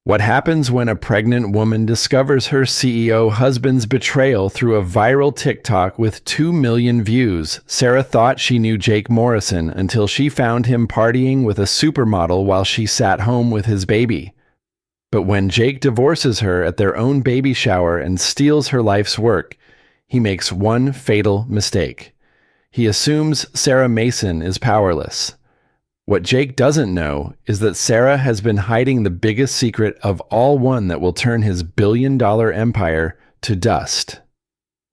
What happens when a pregnant woman discovers her CEO husband's betrayal through a viral TikTok with 2 million views? Sarah thought she knew Jake Morrison until she found him partying with a supermodel while she sat home with his baby. But when Jake divorces her at their own baby shower and steals her life's work, he makes one fatal mistake. He assumes Sarah Mason is powerless. What Jake doesn't know is that Sarah has been hiding the biggest secret of all, one that will turn his billion-dollar empire to dust.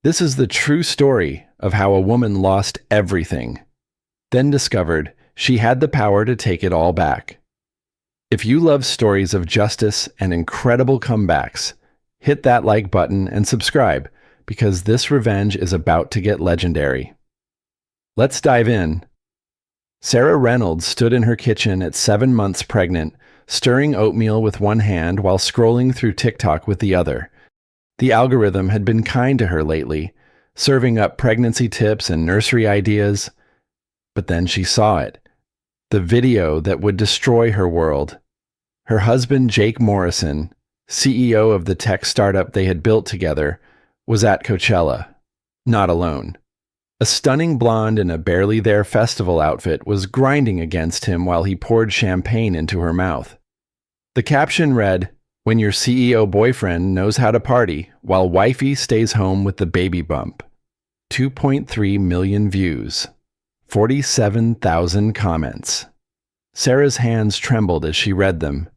This is the true story of how a woman lost everything, then discovered she had the power to take it all back. If you love stories of justice and incredible comebacks, hit that like button and subscribe, because this revenge is about to get legendary. Let's dive in. Sarah Reynolds stood in her kitchen at 7 months pregnant, stirring oatmeal with one hand while scrolling through TikTok with the other. The algorithm had been kind to her lately, serving up pregnancy tips and nursery ideas. But then she saw it. The video that would destroy her world. Her husband, Jake Morrison, CEO of the tech startup they had built together, was at Coachella, not alone. A stunning blonde in a barely there festival outfit was grinding against him while he poured champagne into her mouth. The caption read, "When your CEO boyfriend knows how to party while wifey stays home with the baby bump." 2.3 million views. 47,000 comments. Sarah's hands trembled as she read them.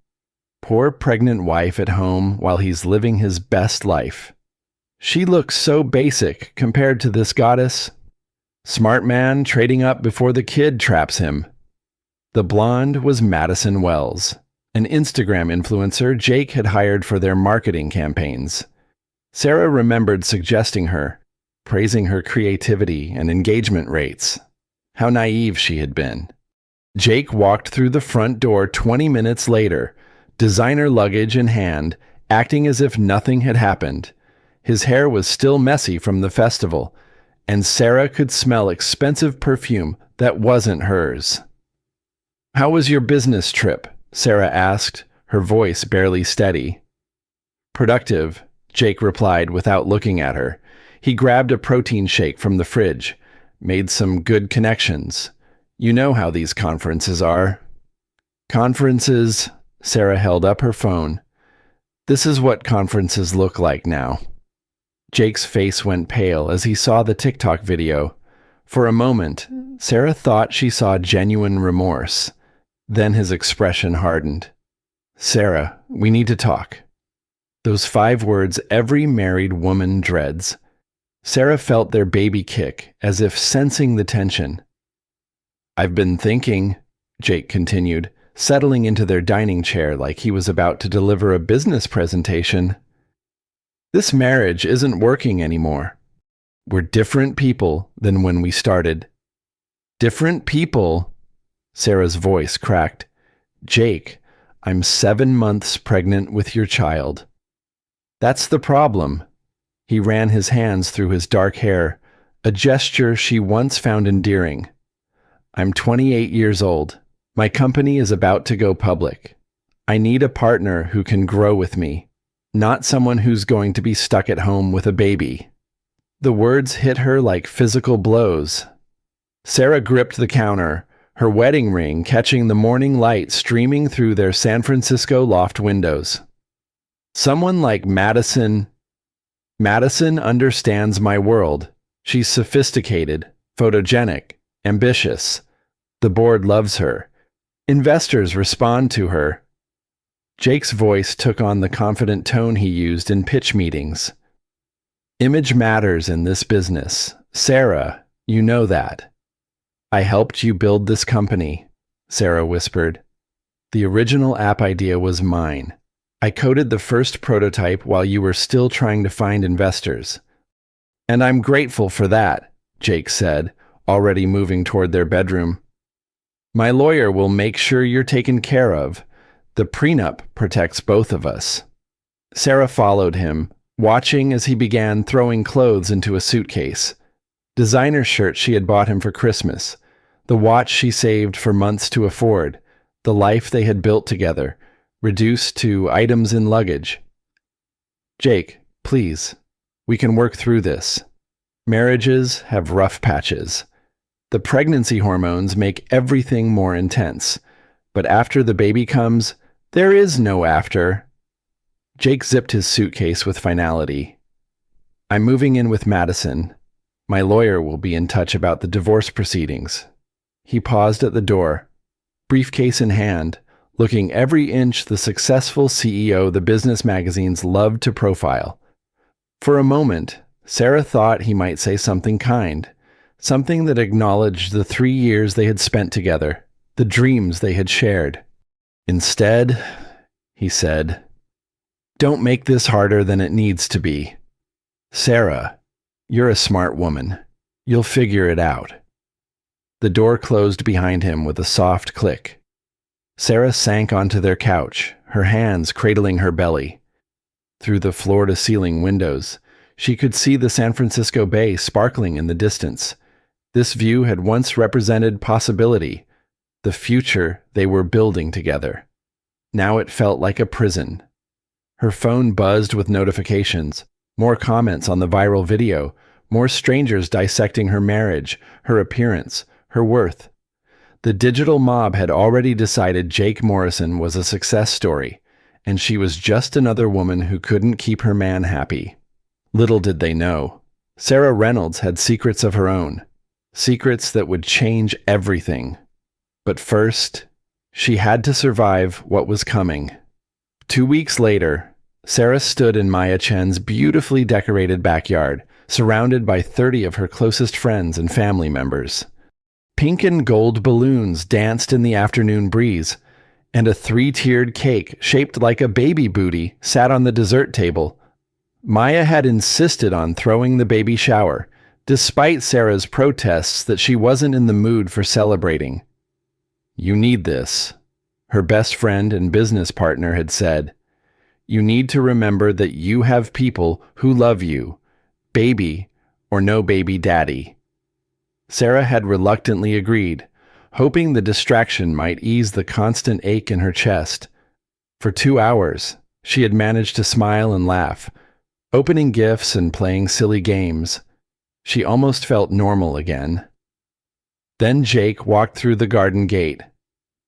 Poor pregnant wife at home while he's living his best life. She looks so basic compared to this goddess. Smart man trading up before the kid traps him. The blonde was Madison Wells, an Instagram influencer Jake had hired for their marketing campaigns. Sarah remembered suggesting her, praising her creativity and engagement rates. How naive she had been. Jake walked through the front door 20 minutes later, designer luggage in hand, acting as if nothing had happened. His hair was still messy from the festival, and Sarah could smell expensive perfume that wasn't hers. "How was your business trip?" Sarah asked, her voice barely steady. "Productive," Jake replied without looking at her. He grabbed a protein shake from the fridge, made some good connections. "You know how these conferences are." "Conferences," Sarah held up her phone. "This is what conferences look like now." Jake's face went pale as he saw the TikTok video. For a moment, Sarah thought she saw genuine remorse. Then his expression hardened. "Sarah, we need to talk." Those 5 words every married woman dreads. Sarah felt their baby kick, as if sensing the tension. "I've been thinking," Jake continued, settling into their dining chair like he was about to deliver a business presentation. "This marriage isn't working anymore. We're different people than when we started." "Different people?" Sarah's voice cracked. "Jake, I'm 7 months pregnant with your child." "That's the problem." He ran his hands through his dark hair, a gesture she once found endearing. "I'm 28 years old. My company is about to go public. I need a partner who can grow with me, not someone who's going to be stuck at home with a baby." The words hit her like physical blows. Sarah gripped the counter, her wedding ring catching the morning light streaming through their San Francisco loft windows. "Someone like Madison understands my world. She's sophisticated, photogenic, ambitious. The board loves her. Investors respond to her." Jake's voice took on the confident tone he used in pitch meetings. "Image matters in this business. Sarah, you know that." "I helped you build this company," Sarah whispered. "The original app idea was mine. I coded the first prototype while you were still trying to find investors. And I'm grateful for that," Jake said, already moving toward their bedroom. "My lawyer will make sure you're taken care of. The prenup protects both of us." Sarah followed him, watching as he began throwing clothes into a suitcase. Designer shirts she had bought him for Christmas, the watch she saved for months to afford, the life they had built together, reduced to items in luggage. Jake, please, we can work through this. Marriages have rough patches. The pregnancy hormones make everything more intense. But after the baby comes, there is no after. Jake zipped his suitcase with finality. I'm moving in with Madison. My lawyer will be in touch about the divorce proceedings. He paused at the door, briefcase in hand, looking every inch the successful CEO the business magazines loved to profile. For a moment, Sarah thought he might say something kind, something that acknowledged the 3 years they had spent together, the dreams they had shared. Instead, he said, "Don't make this harder than it needs to be. Sarah, you're a smart woman. You'll figure it out." The door closed behind him with a soft click. Sarah sank onto their couch, her hands cradling her belly. Through the floor-to-ceiling windows, she could see the San Francisco Bay sparkling in the distance. This view had once represented possibility, the future they were building together. Now it felt like a prison. Her phone buzzed with notifications, more comments on the viral video, more strangers dissecting her marriage, her appearance, her worth. The digital mob had already decided Jake Morrison was a success story, and she was just another woman who couldn't keep her man happy. Little did they know, Sarah Reynolds had secrets of her own, secrets that would change everything. But first, she had to survive what was coming. 2 weeks later, Sarah stood in Maya Chen's beautifully decorated backyard, surrounded by 30 of her closest friends and family members. Pink and gold balloons danced in the afternoon breeze, and a 3-tiered cake shaped like a baby booty sat on the dessert table. Maya had insisted on throwing the baby shower, despite Sarah's protests that she wasn't in the mood for celebrating. "You need this," her best friend and business partner had said. "You need to remember that you have people who love you, baby or no baby daddy." Sarah had reluctantly agreed, hoping the distraction might ease the constant ache in her chest. For 2 hours, she had managed to smile and laugh, opening gifts and playing silly games. She almost felt normal again. Then Jake walked through the garden gate.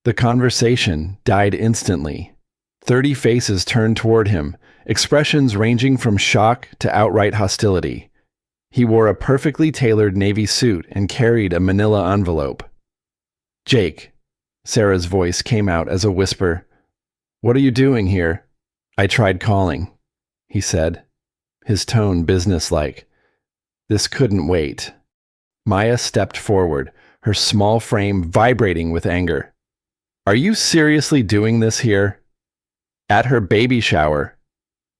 The conversation died instantly. 30 faces turned toward him, expressions ranging from shock to outright hostility. He wore a perfectly tailored navy suit and carried a manila envelope. "Jake," Sarah's voice came out as a whisper. "What are you doing here?" "I tried calling," he said, his tone businesslike. "This couldn't wait." Maya stepped forward, her small frame vibrating with anger. "Are you seriously doing this here?" "At her baby shower."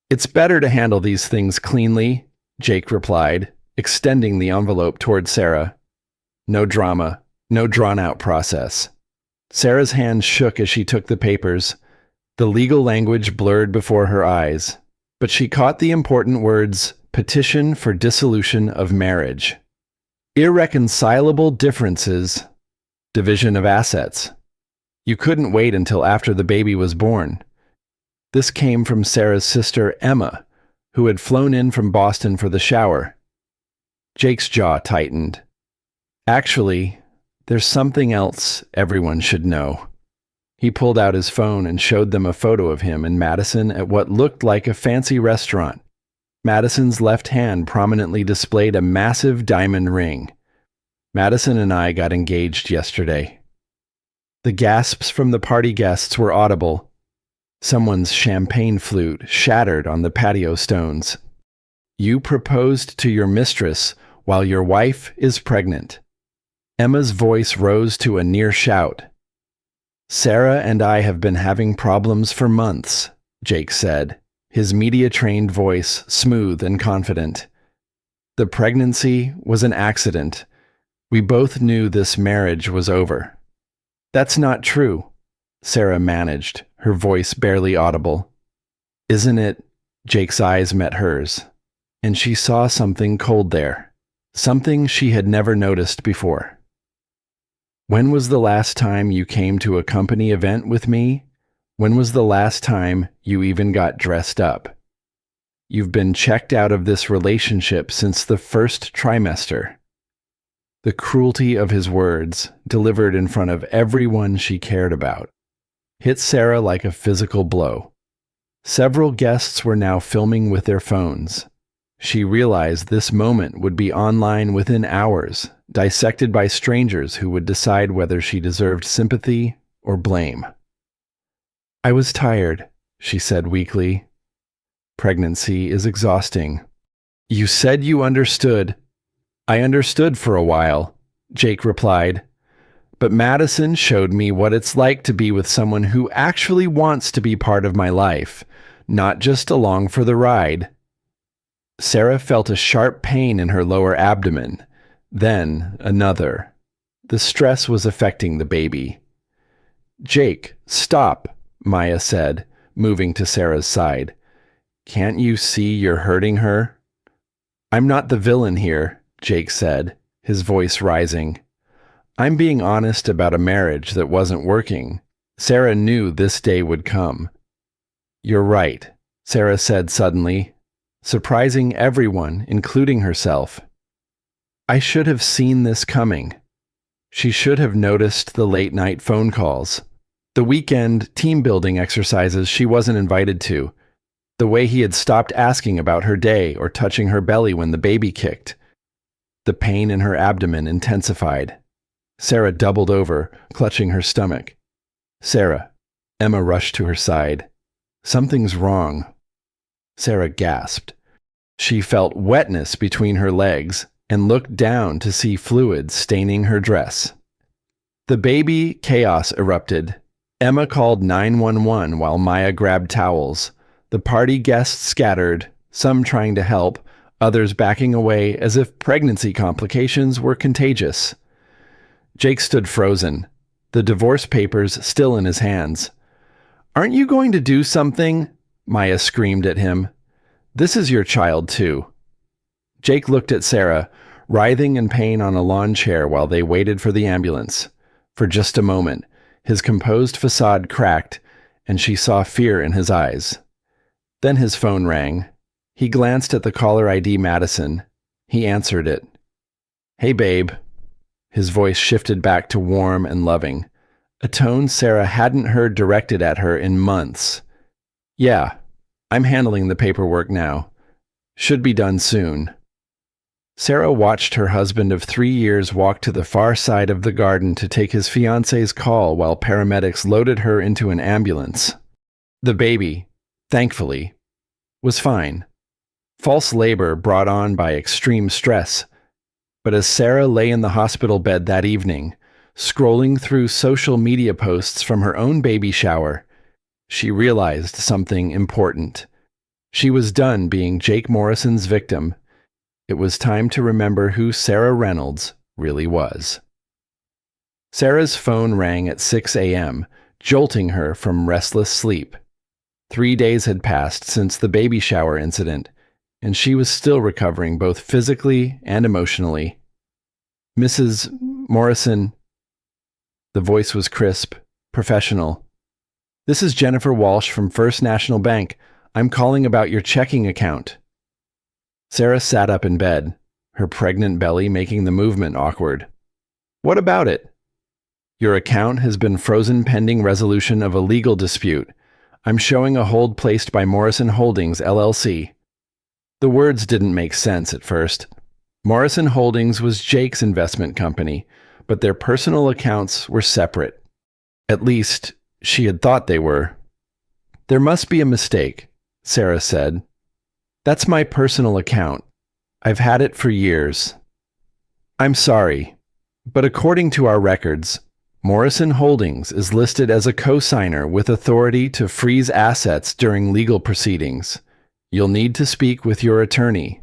"It's better to handle these things cleanly," Jake replied, extending the envelope toward Sarah. "No drama, no drawn-out process." Sarah's hands shook as she took the papers. The legal language blurred before her eyes, but she caught the important words, "Petition for dissolution of marriage." Irreconcilable differences. Division of assets. You couldn't wait until after the baby was born. This came from Sarah's sister, Emma, who had flown in from Boston for the shower. Jake's jaw tightened. "Actually, there's something else everyone should know." He pulled out his phone and showed them a photo of him and Madison at what looked like a fancy restaurant. Madison's left hand prominently displayed a massive diamond ring. "Madison and I got engaged yesterday." The gasps from the party guests were audible. Someone's champagne flute shattered on the patio stones. "You proposed to your mistress while your wife is pregnant." Emma's voice rose to a near shout. "Sarah and I have been having problems for months," Jake said, his media-trained voice smooth and confident. "The pregnancy was an accident. We both knew this marriage was over." "That's not true," Sarah managed, her voice barely audible. "Isn't it?" Jake's eyes met hers, and she saw something cold there, something she had never noticed before. "When was the last time you came to a company event with me? When was the last time you even got dressed up? You've been checked out of this relationship since the first trimester. The cruelty of his words, delivered in front of everyone she cared about, hit Sarah like a physical blow. Several guests were now filming with their phones. She realized this moment would be online within hours, dissected by strangers who would decide whether she deserved sympathy or blame. I was tired, she said weakly. Pregnancy is exhausting. You said you understood. I understood for a while, Jake replied. But Madison showed me what it's like to be with someone who actually wants to be part of my life, not just along for the ride. Sarah felt a sharp pain in her lower abdomen, then another. The stress was affecting the baby. Jake, stop, Maya said, moving to Sarah's side. Can't you see you're hurting her? I'm not the villain here, Jake said, his voice rising. I'm being honest about a marriage that wasn't working. Sarah knew this day would come. You're right, Sarah said suddenly, surprising everyone, including herself. I should have seen this coming. She should have noticed the late-night phone calls, the weekend team-building exercises she wasn't invited to, the way he had stopped asking about her day or touching her belly when the baby kicked. The pain in her abdomen intensified. Sarah doubled over, clutching her stomach. Sarah. Emma rushed to her side. Something's wrong. Sarah gasped. She felt wetness between her legs and looked down to see fluid staining her dress. The baby chaos erupted. Emma called 911 while Maya grabbed towels. The party guests scattered, some trying to help, others backing away as if pregnancy complications were contagious. Jake stood frozen, the divorce papers still in his hands. Aren't you going to do something? Maya screamed at him. This is your child, too. Jake looked at Sarah, writhing in pain on a lawn chair while they waited for the ambulance. For just a moment, his composed facade cracked, and she saw fear in his eyes. Then his phone rang. He glanced at the caller ID Madison. He answered it. Hey, babe. His voice shifted back to warm and loving, a tone Sarah hadn't heard directed at her in months. Yeah, I'm handling the paperwork now. Should be done soon. Sarah watched her husband of 3 years walk to the far side of the garden to take his fiancé's call while paramedics loaded her into an ambulance. The baby, thankfully, was fine. False labor brought on by extreme stress. But as Sarah lay in the hospital bed that evening, scrolling through social media posts from her own baby shower, she realized something important. She was done being Jake Morrison's victim. It was time to remember who Sarah Reynolds really was. Sarah's phone rang at 6 a.m., jolting her from restless sleep. 3 days had passed since the baby shower incident, and she was still recovering both physically and emotionally. Mrs. Morrison. The voice was crisp, professional. This is Jennifer Walsh from First National Bank. I'm calling about your checking account. Sarah sat up in bed, her pregnant belly making the movement awkward. What about it? Your account has been frozen pending resolution of a legal dispute. I'm showing a hold placed by Morrison Holdings, LLC. The words didn't make sense at first. Morrison Holdings was Jake's investment company, but their personal accounts were separate. At least, she had thought they were. There must be a mistake, Sarah said. That's my personal account. I've had it for years. I'm sorry, but according to our records, Morrison Holdings is listed as a co-signer with authority to freeze assets during legal proceedings. You'll need to speak with your attorney.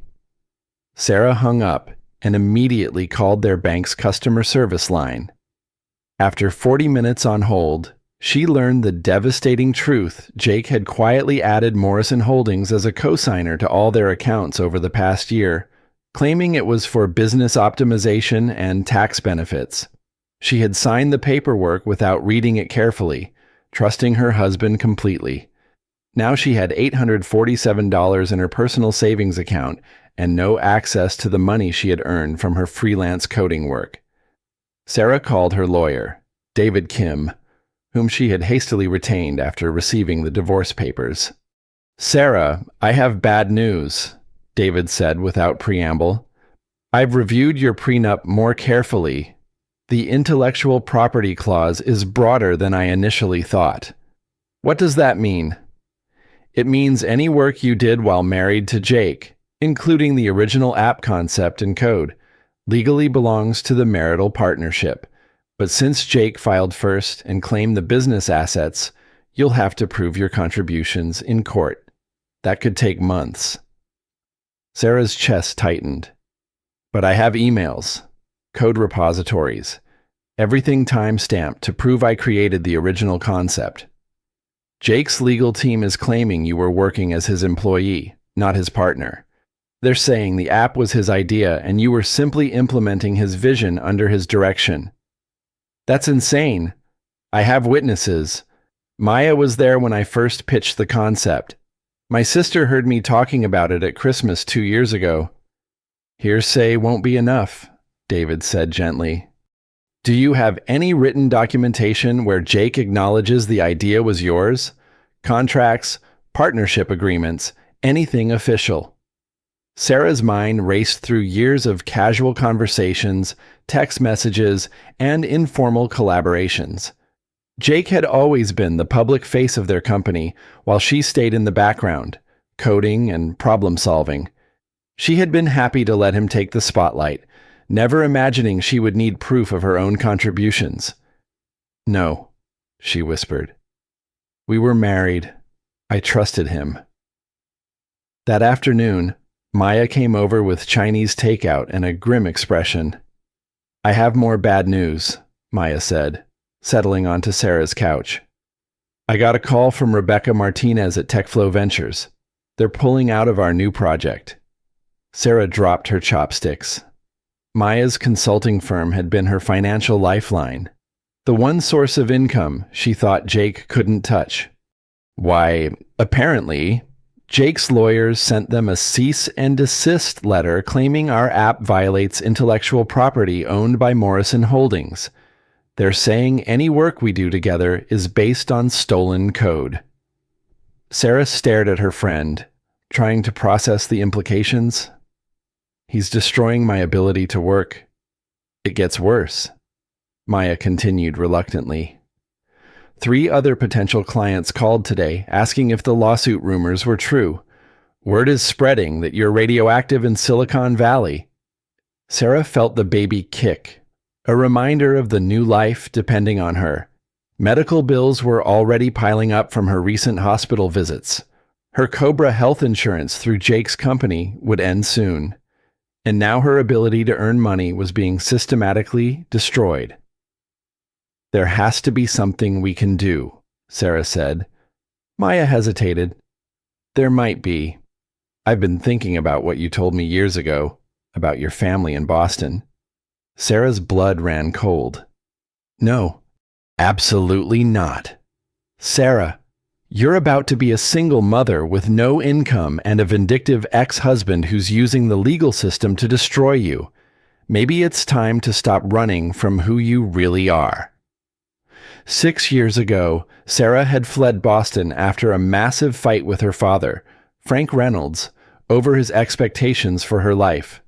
Sarah hung up and immediately called their bank's customer service line. After 40 minutes on hold, she learned the devastating truth Jake had quietly added Morrison Holdings as a co-signer to all their accounts over the past year, claiming it was for business optimization and tax benefits. She had signed the paperwork without reading it carefully, trusting her husband completely. Now she had $847 in her personal savings account and no access to the money she had earned from her freelance coding work. Sarah called her lawyer, David Kim, whom she had hastily retained after receiving the divorce papers. "Sarah, I have bad news," David said without preamble. "I've reviewed your prenup more carefully. The intellectual property clause is broader than I initially thought." "What does that mean?" "It means any work you did while married to Jake, including the original app concept and code, legally belongs to the marital partnership. But since Jake filed first and claimed the business assets, you'll have to prove your contributions in court. That could take months." Sarah's chest tightened. "But I have emails, code repositories, everything time-stamped to prove I created the original concept. Jake's legal team is claiming you were working as his employee, not his partner. They're saying the app was his idea and you were simply implementing his vision under his direction." "That's insane. I have witnesses. Maya was there when I first pitched the concept. My sister heard me talking about it at Christmas 2 years ago." "Hearsay won't be enough," David said gently. "Do you have any written documentation where Jake acknowledges the idea was yours? Contracts, partnership agreements, anything official?" Sarah's mind raced through years of casual conversations, text messages, and informal collaborations. Jake had always been the public face of their company, while she stayed in the background, coding and problem solving. She had been happy to let him take the spotlight, never imagining she would need proof of her own contributions. "No," she whispered. "We were married. I trusted him." That afternoon, Maya came over with Chinese takeout and a grim expression. "I have more bad news," Maya said, settling onto Sarah's couch. "I got a call from Rebecca Martinez at TechFlow Ventures. They're pulling out of our new project." Sarah dropped her chopsticks. Maya's consulting firm had been her financial lifeline, the one source of income she thought Jake couldn't touch. Why, apparently, Jake's lawyers sent them a cease and desist letter claiming our app violates intellectual property owned by Morrison Holdings. They're saying any work we do together is based on stolen code. Sarah stared at her friend, trying to process the implications. "He's destroying my ability to work. It gets worse," Maya continued reluctantly. 3 other potential clients called today asking if the lawsuit rumors were true. "Word is spreading that you're radioactive in Silicon Valley." Sarah felt the baby kick, a reminder of the new life depending on her. Medical bills were already piling up from her recent hospital visits. Her Cobra health insurance through Jake's company would end soon. And now her ability to earn money was being systematically destroyed. "There has to be something we can do," Sarah said. Maya hesitated. "There might be. I've been thinking about what you told me years ago, about your family in Boston." Sarah's blood ran cold. "No, absolutely not. Sarah, you're about to be a single mother with no income and a vindictive ex-husband who's using the legal system to destroy you. Maybe it's time to stop running from who you really are." 6 years ago, Sarah had fled Boston after a massive fight with her father, Frank Reynolds, over his expectations for her life.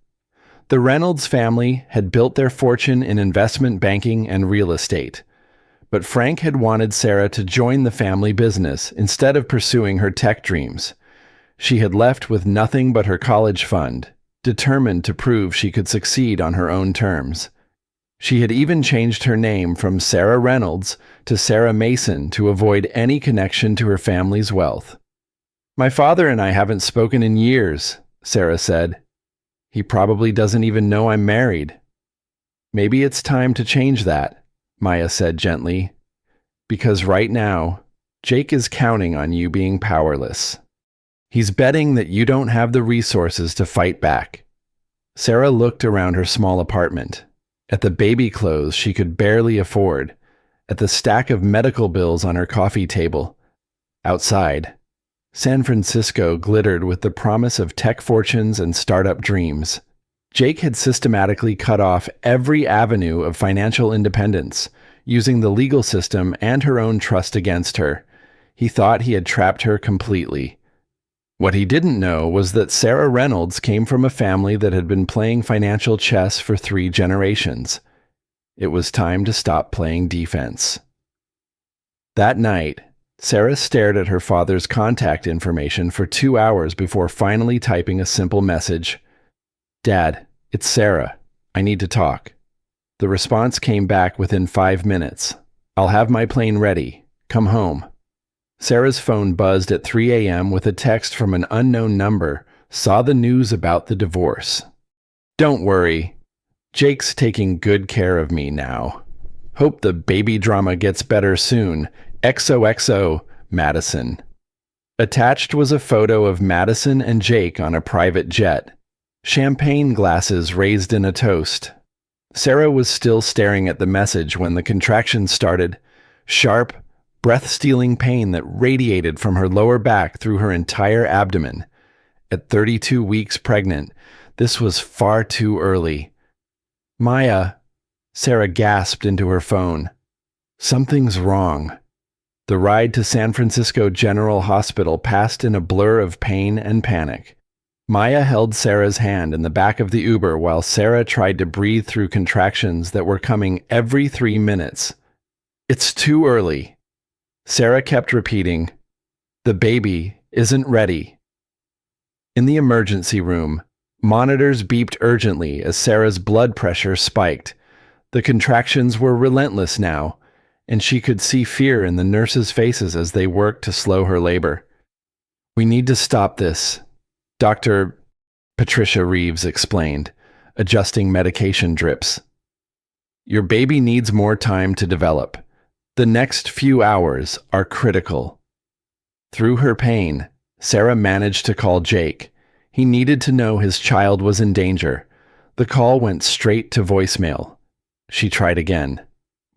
The Reynolds family had built their fortune in investment banking and real estate. But Frank had wanted Sarah to join the family business instead of pursuing her tech dreams. She had left with nothing but her college fund, determined to prove she could succeed on her own terms. She had even changed her name from Sarah Reynolds to Sarah Mason to avoid any connection to her family's wealth. "My father and I haven't spoken in years," Sarah said. "He probably doesn't even know I'm married." "Maybe it's time to change that," Maya said gently. "Because right now, Jake is counting on you being powerless. He's betting that you don't have the resources to fight back." Sarah looked around her small apartment, at the baby clothes she could barely afford, at the stack of medical bills on her coffee table. Outside, San Francisco glittered with the promise of tech fortunes and startup dreams. Jake had systematically cut off every avenue of financial independence, using the legal system and her own trust against her. He thought he had trapped her completely. What he didn't know was that Sarah Reynolds came from a family that had been playing financial chess for 3 generations. It was time to stop playing defense. That night, Sarah stared at her father's contact information for 2 hours before finally typing a simple message. "Dad, it's Sarah. I need to talk." The response came back within 5 minutes. "I'll have my plane ready. Come home." Sarah's phone buzzed at 3 a.m. with a text from an unknown number. "Saw the news about the divorce. Don't worry. Jake's taking good care of me now. Hope the baby drama gets better soon. XOXO, Madison." Attached was a photo of Madison and Jake on a private jet. Champagne glasses raised in a toast. Sarah was still staring at the message when the contractions started. Sharp, breath-stealing pain that radiated from her lower back through her entire abdomen. At 32 weeks pregnant, this was far too early. "Maya," Sarah gasped into her phone. "Something's wrong." The ride to San Francisco General Hospital passed in a blur of pain and panic. Maya held Sarah's hand in the back of the Uber while Sarah tried to breathe through contractions that were coming every 3 minutes. "It's too early." Sarah kept repeating, "The baby isn't ready." In the emergency room, monitors beeped urgently as Sarah's blood pressure spiked. The contractions were relentless now, and she could see fear in the nurses' faces as they worked to slow her labor. "We need to stop this," Dr. Patricia Reeves explained, adjusting medication drips. "Your baby needs more time to develop. The next few hours are critical." Through her pain, Sarah managed to call Jake. He needed to know his child was in danger. The call went straight to voicemail. She tried again.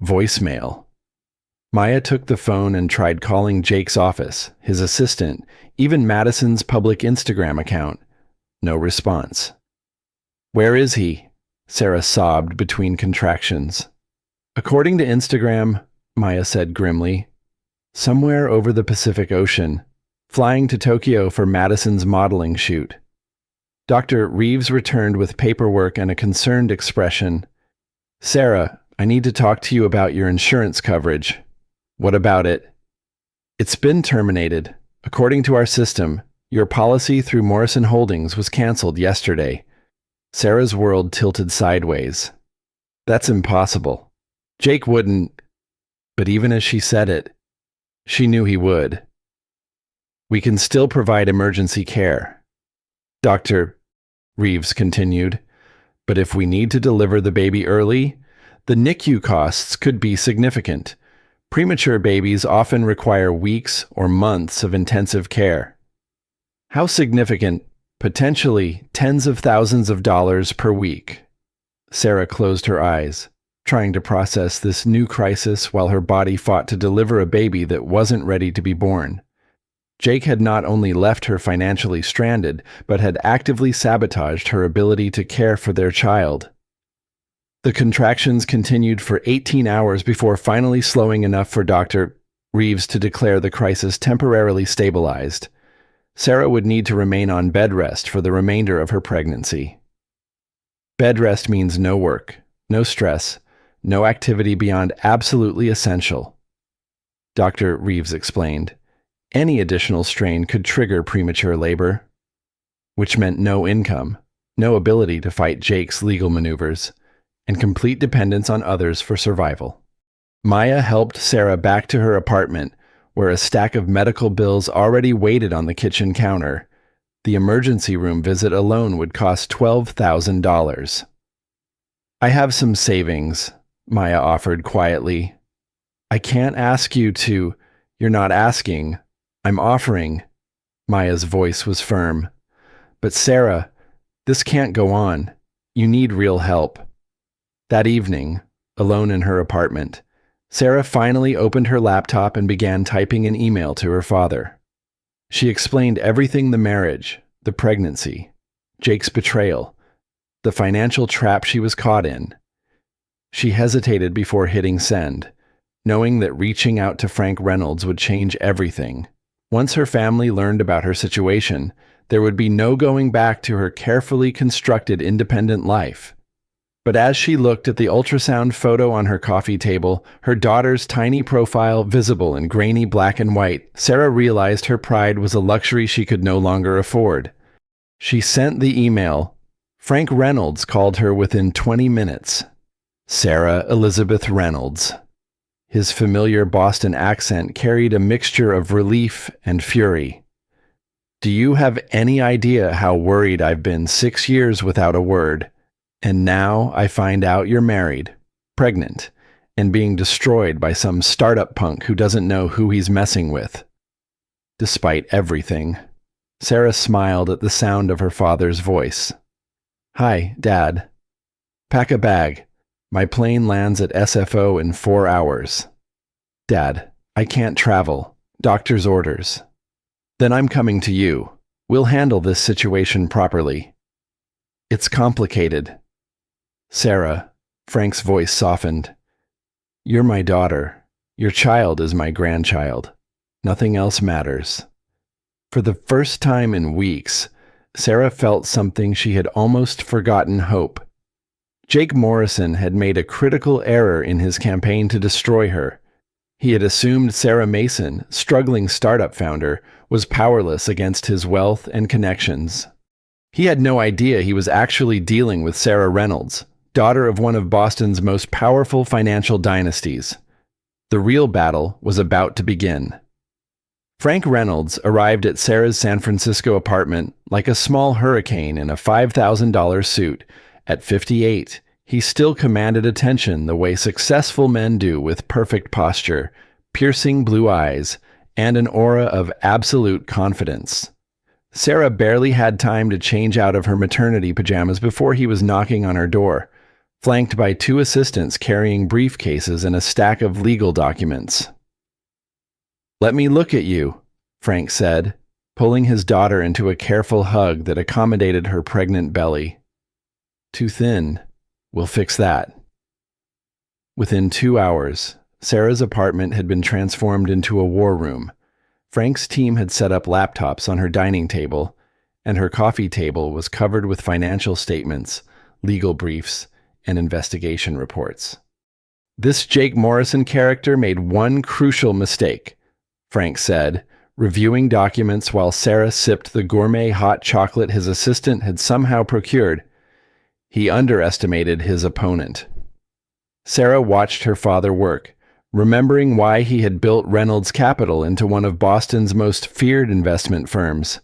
Voicemail. Maya took the phone and tried calling Jake's office, his assistant, even Madison's public Instagram account. No response. "Where is he?" Sarah sobbed between contractions. "According to Instagram," Maya said grimly, "somewhere over the Pacific Ocean, flying to Tokyo for Madison's modeling shoot." Dr. Reeves returned with paperwork and a concerned expression. "Sarah, I need to talk to you about your insurance coverage." "What about it?" "It's been terminated. According to our system, your policy through Morrison Holdings was canceled yesterday." Sarah's world tilted sideways. "That's impossible. Jake wouldn't." But even as she said it, she knew he would. "We can still provide emergency care," Dr. Reeves continued. "But if we need to deliver the baby early, the NICU costs could be significant. Premature babies often require weeks or months of intensive care." "How significant?" "Potentially tens of thousands of dollars per week." Sarah closed her eyes, trying to process this new crisis while her body fought to deliver a baby that wasn't ready to be born. Jake had not only left her financially stranded, but had actively sabotaged her ability to care for their child. The contractions continued for 18 hours before finally slowing enough for Dr. Reeves to declare the crisis temporarily stabilized. Sarah would need to remain on bed rest for the remainder of her pregnancy. Bed rest means no work, no stress, no activity beyond absolutely essential, Dr. Reeves explained. Any additional strain could trigger premature labor, which meant no income, no ability to fight Jake's legal maneuvers, and complete dependence on others for survival. Maya helped Sarah back to her apartment, where a stack of medical bills already waited on the kitchen counter. The emergency room visit alone would cost $12,000. "I have some savings," Maya offered quietly. "I can't ask you to." "You're not asking. I'm offering." Maya's voice was firm. "But Sarah, this can't go on. You need real help." That evening, alone in her apartment, Sarah finally opened her laptop and began typing an email to her father. She explained everything: the marriage, the pregnancy, Jake's betrayal, the financial trap she was caught in. She hesitated before hitting send, knowing that reaching out to Frank Reynolds would change everything. Once her family learned about her situation, there would be no going back to her carefully constructed independent life. But as she looked at the ultrasound photo on her coffee table, her daughter's tiny profile visible in grainy black and white, Sarah realized her pride was a luxury she could no longer afford. She sent the email. Frank Reynolds called her within 20 minutes. Sarah Elizabeth Reynolds. His familiar Boston accent carried a mixture of relief and fury. Do you have any idea how worried I've been 6 years without a word? And now I find out you're married, pregnant, and being destroyed by some startup punk who doesn't know who he's messing with. Despite everything, Sarah smiled at the sound of her father's voice. Hi, Dad. Pack a bag. My plane lands at SFO in 4 hours. Dad, I can't travel. Doctor's orders. Then I'm coming to you. We'll handle this situation properly. It's complicated. Sarah, Frank's voice softened. You're my daughter. Your child is my grandchild. Nothing else matters. For the first time in weeks, Sarah felt something she had almost forgotten: hope. Jake Morrison had made a critical error in his campaign to destroy her. He had assumed Sarah Mason, struggling startup founder, was powerless against his wealth and connections. He had no idea he was actually dealing with Sarah Reynolds, daughter of one of Boston's most powerful financial dynasties. The real battle was about to begin. Frank Reynolds arrived at Sarah's San Francisco apartment like a small hurricane in a $5,000 suit. At 58, he still commanded attention the way successful men do, with perfect posture, piercing blue eyes, and an aura of absolute confidence. Sarah barely had time to change out of her maternity pajamas before he was knocking on her door, flanked by 2 assistants carrying briefcases and a stack of legal documents. Let me look at you, Frank said, pulling his daughter into a careful hug that accommodated her pregnant belly. Too thin. We'll fix that. Within 2 hours, Sarah's apartment had been transformed into a war room. Frank's team had set up laptops on her dining table, and her coffee table was covered with financial statements, legal briefs, and investigation reports. This Jake Morrison character made one crucial mistake, Frank said, reviewing documents while Sarah sipped the gourmet hot chocolate his assistant had somehow procured. He underestimated his opponent. Sarah watched her father work, remembering why he had built Reynolds Capital into one of Boston's most feared investment firms.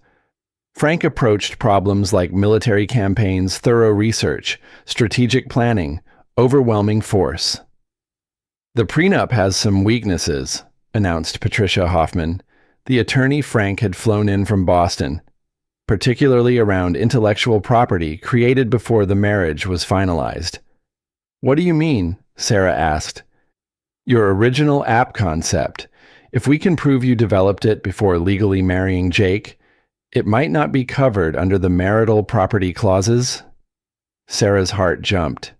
Frank approached problems like military campaigns, thorough research, strategic planning, overwhelming force. The prenup has some weaknesses, announced Patricia Hoffman, the attorney Frank had flown in from Boston, particularly around intellectual property created before the marriage was finalized. What do you mean? Sarah asked. Your original app concept. If we can prove you developed it before legally marrying Jake, it might not be covered under the marital property clauses. Sarah's heart jumped.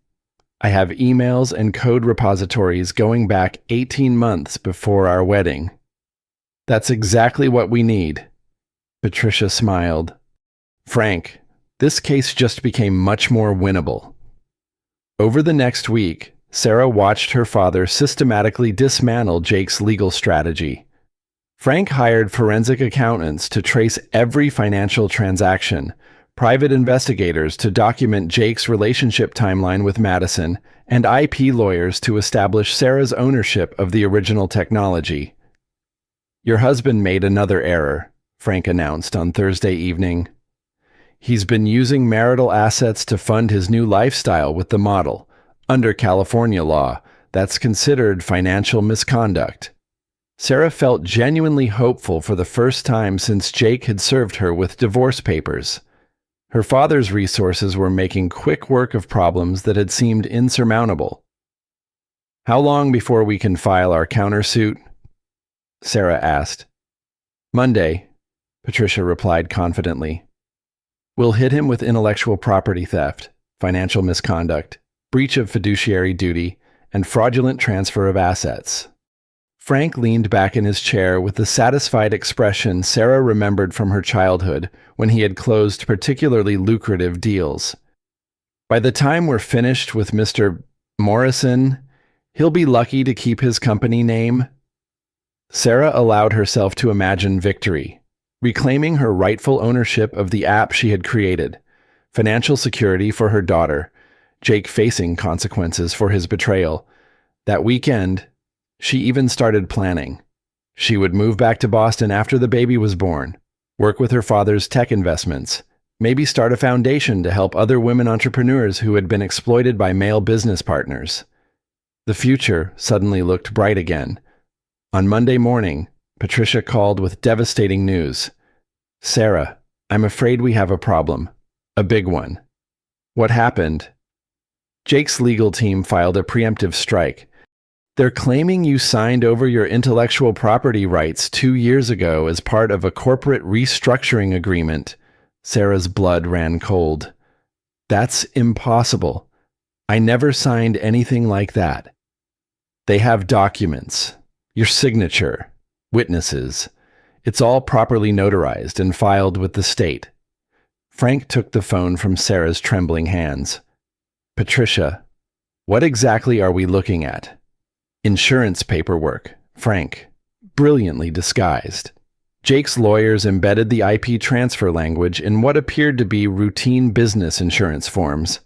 I have emails and code repositories going back 18 months before our wedding. That's exactly what we need. Patricia smiled. Frank, this case just became much more winnable. Over the next week, Sarah watched her father systematically dismantle Jake's legal strategy. Frank hired forensic accountants to trace every financial transaction, private investigators to document Jake's relationship timeline with Madison, and IP lawyers to establish Sarah's ownership of the original technology. Your husband made another error, Frank announced on Thursday evening. He's been using marital assets to fund his new lifestyle with the model. Under California law, that's considered financial misconduct. Sarah felt genuinely hopeful for the first time since Jake had served her with divorce papers. Her father's resources were making quick work of problems that had seemed insurmountable. How long before we can file our countersuit? Sarah asked. Monday, Patricia replied confidently. We'll hit him with intellectual property theft, financial misconduct, breach of fiduciary duty, and fraudulent transfer of assets. Frank leaned back in his chair with the satisfied expression Sarah remembered from her childhood when he had closed particularly lucrative deals. By the time we're finished with Mr. Morrison, he'll be lucky to keep his company name. Sarah allowed herself to imagine victory, reclaiming her rightful ownership of the app she had created, financial security for her daughter, Jake facing consequences for his betrayal. That weekend, she even started planning. She would move back to Boston after the baby was born, work with her father's tech investments, maybe start a foundation to help other women entrepreneurs who had been exploited by male business partners. The future suddenly looked bright again. On Monday morning, Patricia called with devastating news. Sarah, I'm afraid we have a problem. A big one. What happened? Jake's legal team filed a preemptive strike. They're claiming you signed over your intellectual property rights 2 years ago as part of a corporate restructuring agreement. Sarah's blood ran cold. That's impossible. I never signed anything like that. They have documents, your signature, witnesses. It's all properly notarized and filed with the state. Frank took the phone from Sarah's trembling hands. Patricia, what exactly are we looking at? Insurance paperwork, Frank, brilliantly disguised. Jake's lawyers embedded the IP transfer language in what appeared to be routine business insurance forms.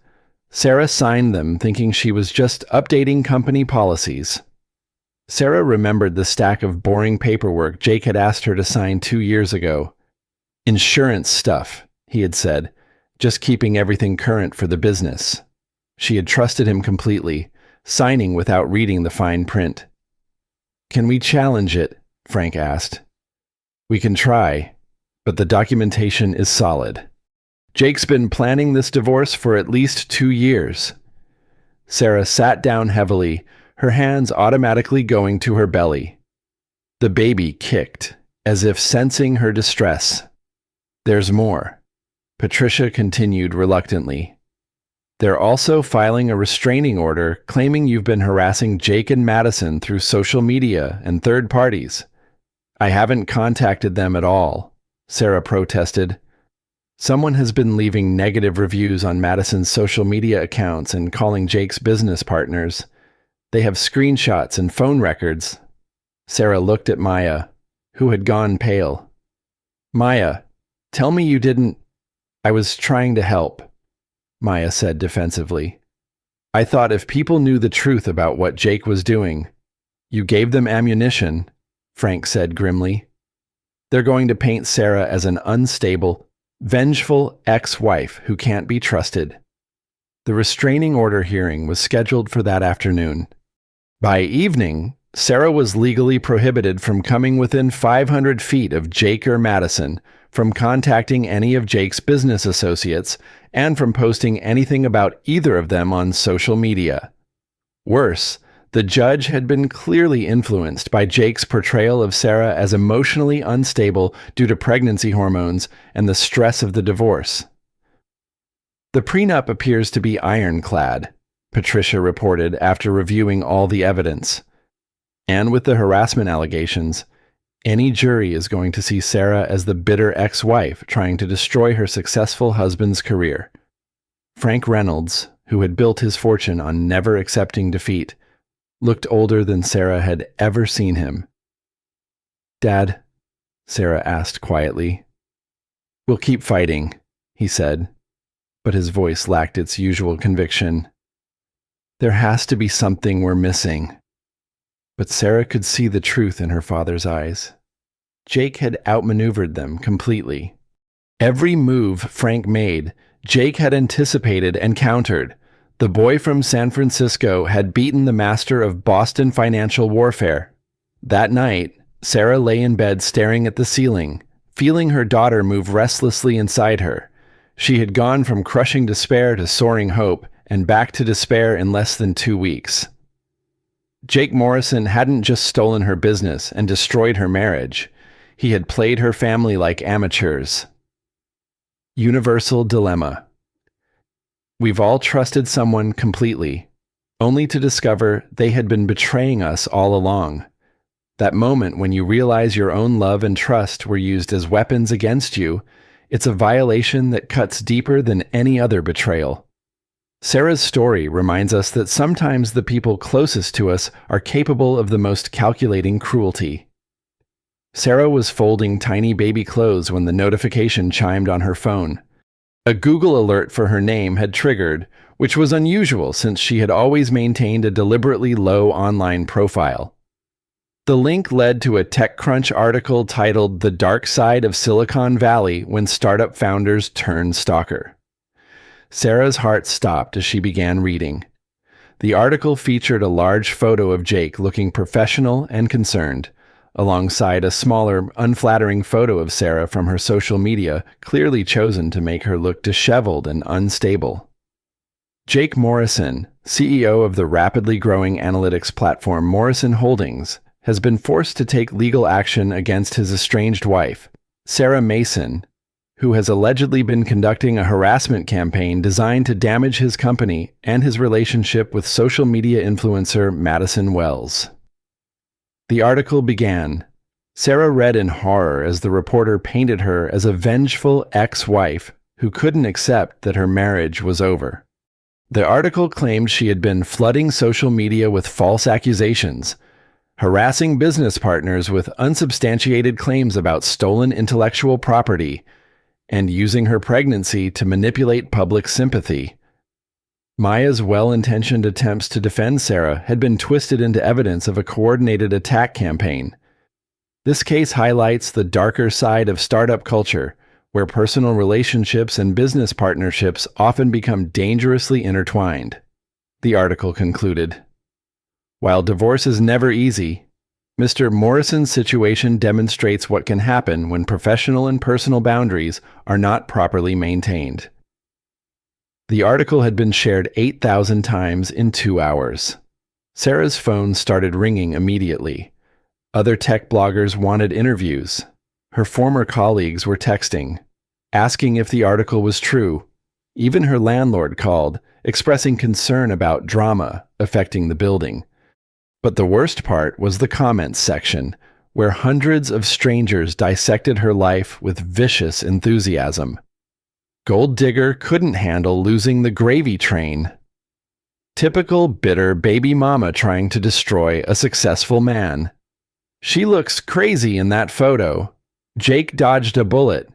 Sarah signed them thinking she was just updating company policies. Sarah remembered the stack of boring paperwork Jake had asked her to sign 2 years ago. Insurance stuff, he had said, just keeping everything current for the business. She had trusted him completely, signing without reading the fine print. Can we challenge it? Frank asked. We can try, but the documentation is solid. Jake's been planning this divorce for at least 2 years. Sarah sat down heavily, her hands automatically going to her belly. The baby kicked, as if sensing her distress. There's more. Patricia continued reluctantly. They're also filing a restraining order claiming you've been harassing Jake and Madison through social media and third parties. I haven't contacted them at all, Sarah protested. Someone has been leaving negative reviews on Madison's social media accounts and calling Jake's business partners. They have screenshots and phone records. Sarah looked at Maya, who had gone pale. Maya, tell me you didn't... I was trying to help, Maya said defensively. I thought if people knew the truth about what Jake was doing... You gave them ammunition, Frank said grimly. They're going to paint Sarah as an unstable, vengeful ex-wife who can't be trusted. The restraining order hearing was scheduled for that afternoon. By evening, Sarah was legally prohibited from coming within 500 feet of Jake or Madison, from contacting any of Jake's business associates, and from posting anything about either of them on social media. Worse, the judge had been clearly influenced by Jake's portrayal of Sarah as emotionally unstable due to pregnancy hormones and the stress of the divorce. The prenup appears to be ironclad, Patricia reported after reviewing all the evidence. And with the harassment allegations, any jury is going to see Sarah as the bitter ex-wife trying to destroy her successful husband's career. Frank Reynolds, who had built his fortune on never accepting defeat, looked older than Sarah had ever seen him. Dad, Sarah asked quietly. We'll keep fighting, he said, but his voice lacked its usual conviction. There has to be something we're missing. But Sarah could see the truth in her father's eyes. Jake had outmaneuvered them completely. Every move Frank made, Jake had anticipated and countered. The boy from San Francisco had beaten the master of Boston financial warfare. That night, Sarah lay in bed staring at the ceiling, feeling her daughter move restlessly inside her. She had gone from crushing despair to soaring hope, and back to despair in less than 2 weeks. Jake Morrison hadn't just stolen her business and destroyed her marriage. He had played her family like amateurs. Universal dilemma. We've all trusted someone completely, only to discover they had been betraying us all along. That moment when you realize your own love and trust were used as weapons against you, it's a violation that cuts deeper than any other betrayal. Sarah's story reminds us that sometimes the people closest to us are capable of the most calculating cruelty. Sarah was folding tiny baby clothes when the notification chimed on her phone. A Google alert for her name had triggered, which was unusual since she had always maintained a deliberately low online profile. The link led to a TechCrunch article titled "The Dark Side of Silicon Valley When Startup Founders Turn Stalker." Sarah's heart stopped as she began reading. The article featured a large photo of Jake looking professional and concerned, alongside a smaller, unflattering photo of Sarah from her social media, clearly chosen to make her look disheveled and unstable. Jake Morrison, CEO of the rapidly growing analytics platform Morrison Holdings, has been forced to take legal action against his estranged wife, Sarah Mason, who has allegedly been conducting a harassment campaign designed to damage his company and his relationship with social media influencer Madison Wells. The article began. Sarah read in horror as the reporter painted her as a vengeful ex-wife who couldn't accept that her marriage was over. The article claimed she had been flooding social media with false accusations, harassing business partners with unsubstantiated claims about stolen intellectual property, and using her pregnancy to manipulate public sympathy. Maya's well-intentioned attempts to defend Sarah had been twisted into evidence of a coordinated attack campaign. This case highlights the darker side of startup culture, where personal relationships and business partnerships often become dangerously intertwined. The article concluded. While divorce is never easy, Mr. Morrison's situation demonstrates what can happen when professional and personal boundaries are not properly maintained. The article had been shared 8,000 times in 2 hours. Sarah's phone started ringing immediately. Other tech bloggers wanted interviews. Her former colleagues were texting, asking if the article was true. Even her landlord called, expressing concern about drama affecting the building. But the worst part was the comments section, where hundreds of strangers dissected her life with vicious enthusiasm. Gold Digger couldn't handle losing the gravy train. Typical bitter baby mama trying to destroy a successful man. She looks crazy in that photo. Jake dodged a bullet.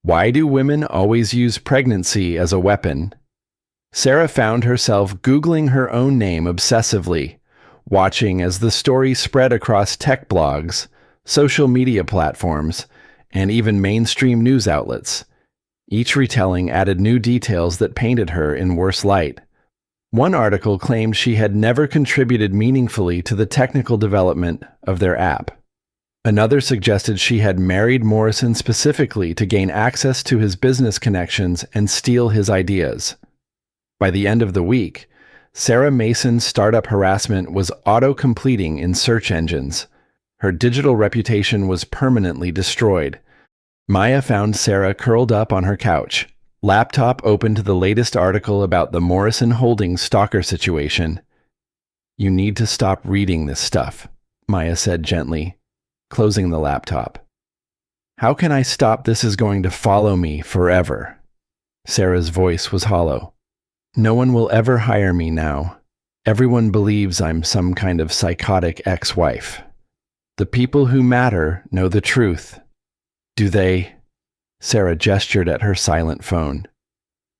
Why do women always use pregnancy as a weapon? Sarah found herself Googling her own name obsessively, watching as the story spread across tech blogs, social media platforms, and even mainstream news outlets. Each retelling added new details that painted her in worse light. One article claimed she had never contributed meaningfully to the technical development of their app. Another suggested she had married Morrison specifically to gain access to his business connections and steal his ideas. By the end of the week, Sarah Mason's startup harassment was auto-completing in search engines. Her digital reputation was permanently destroyed. Maya found Sarah curled up on her couch, laptop open to the latest article about the Morrison Holdings stalker situation. "You need to stop reading this stuff," Maya said gently, closing the laptop. "How can I stop this is going to follow me forever?" Sarah's voice was hollow. "No one will ever hire me now. Everyone believes I'm some kind of psychotic ex-wife. The people who matter know the truth. Do they?" Sarah gestured at her silent phone.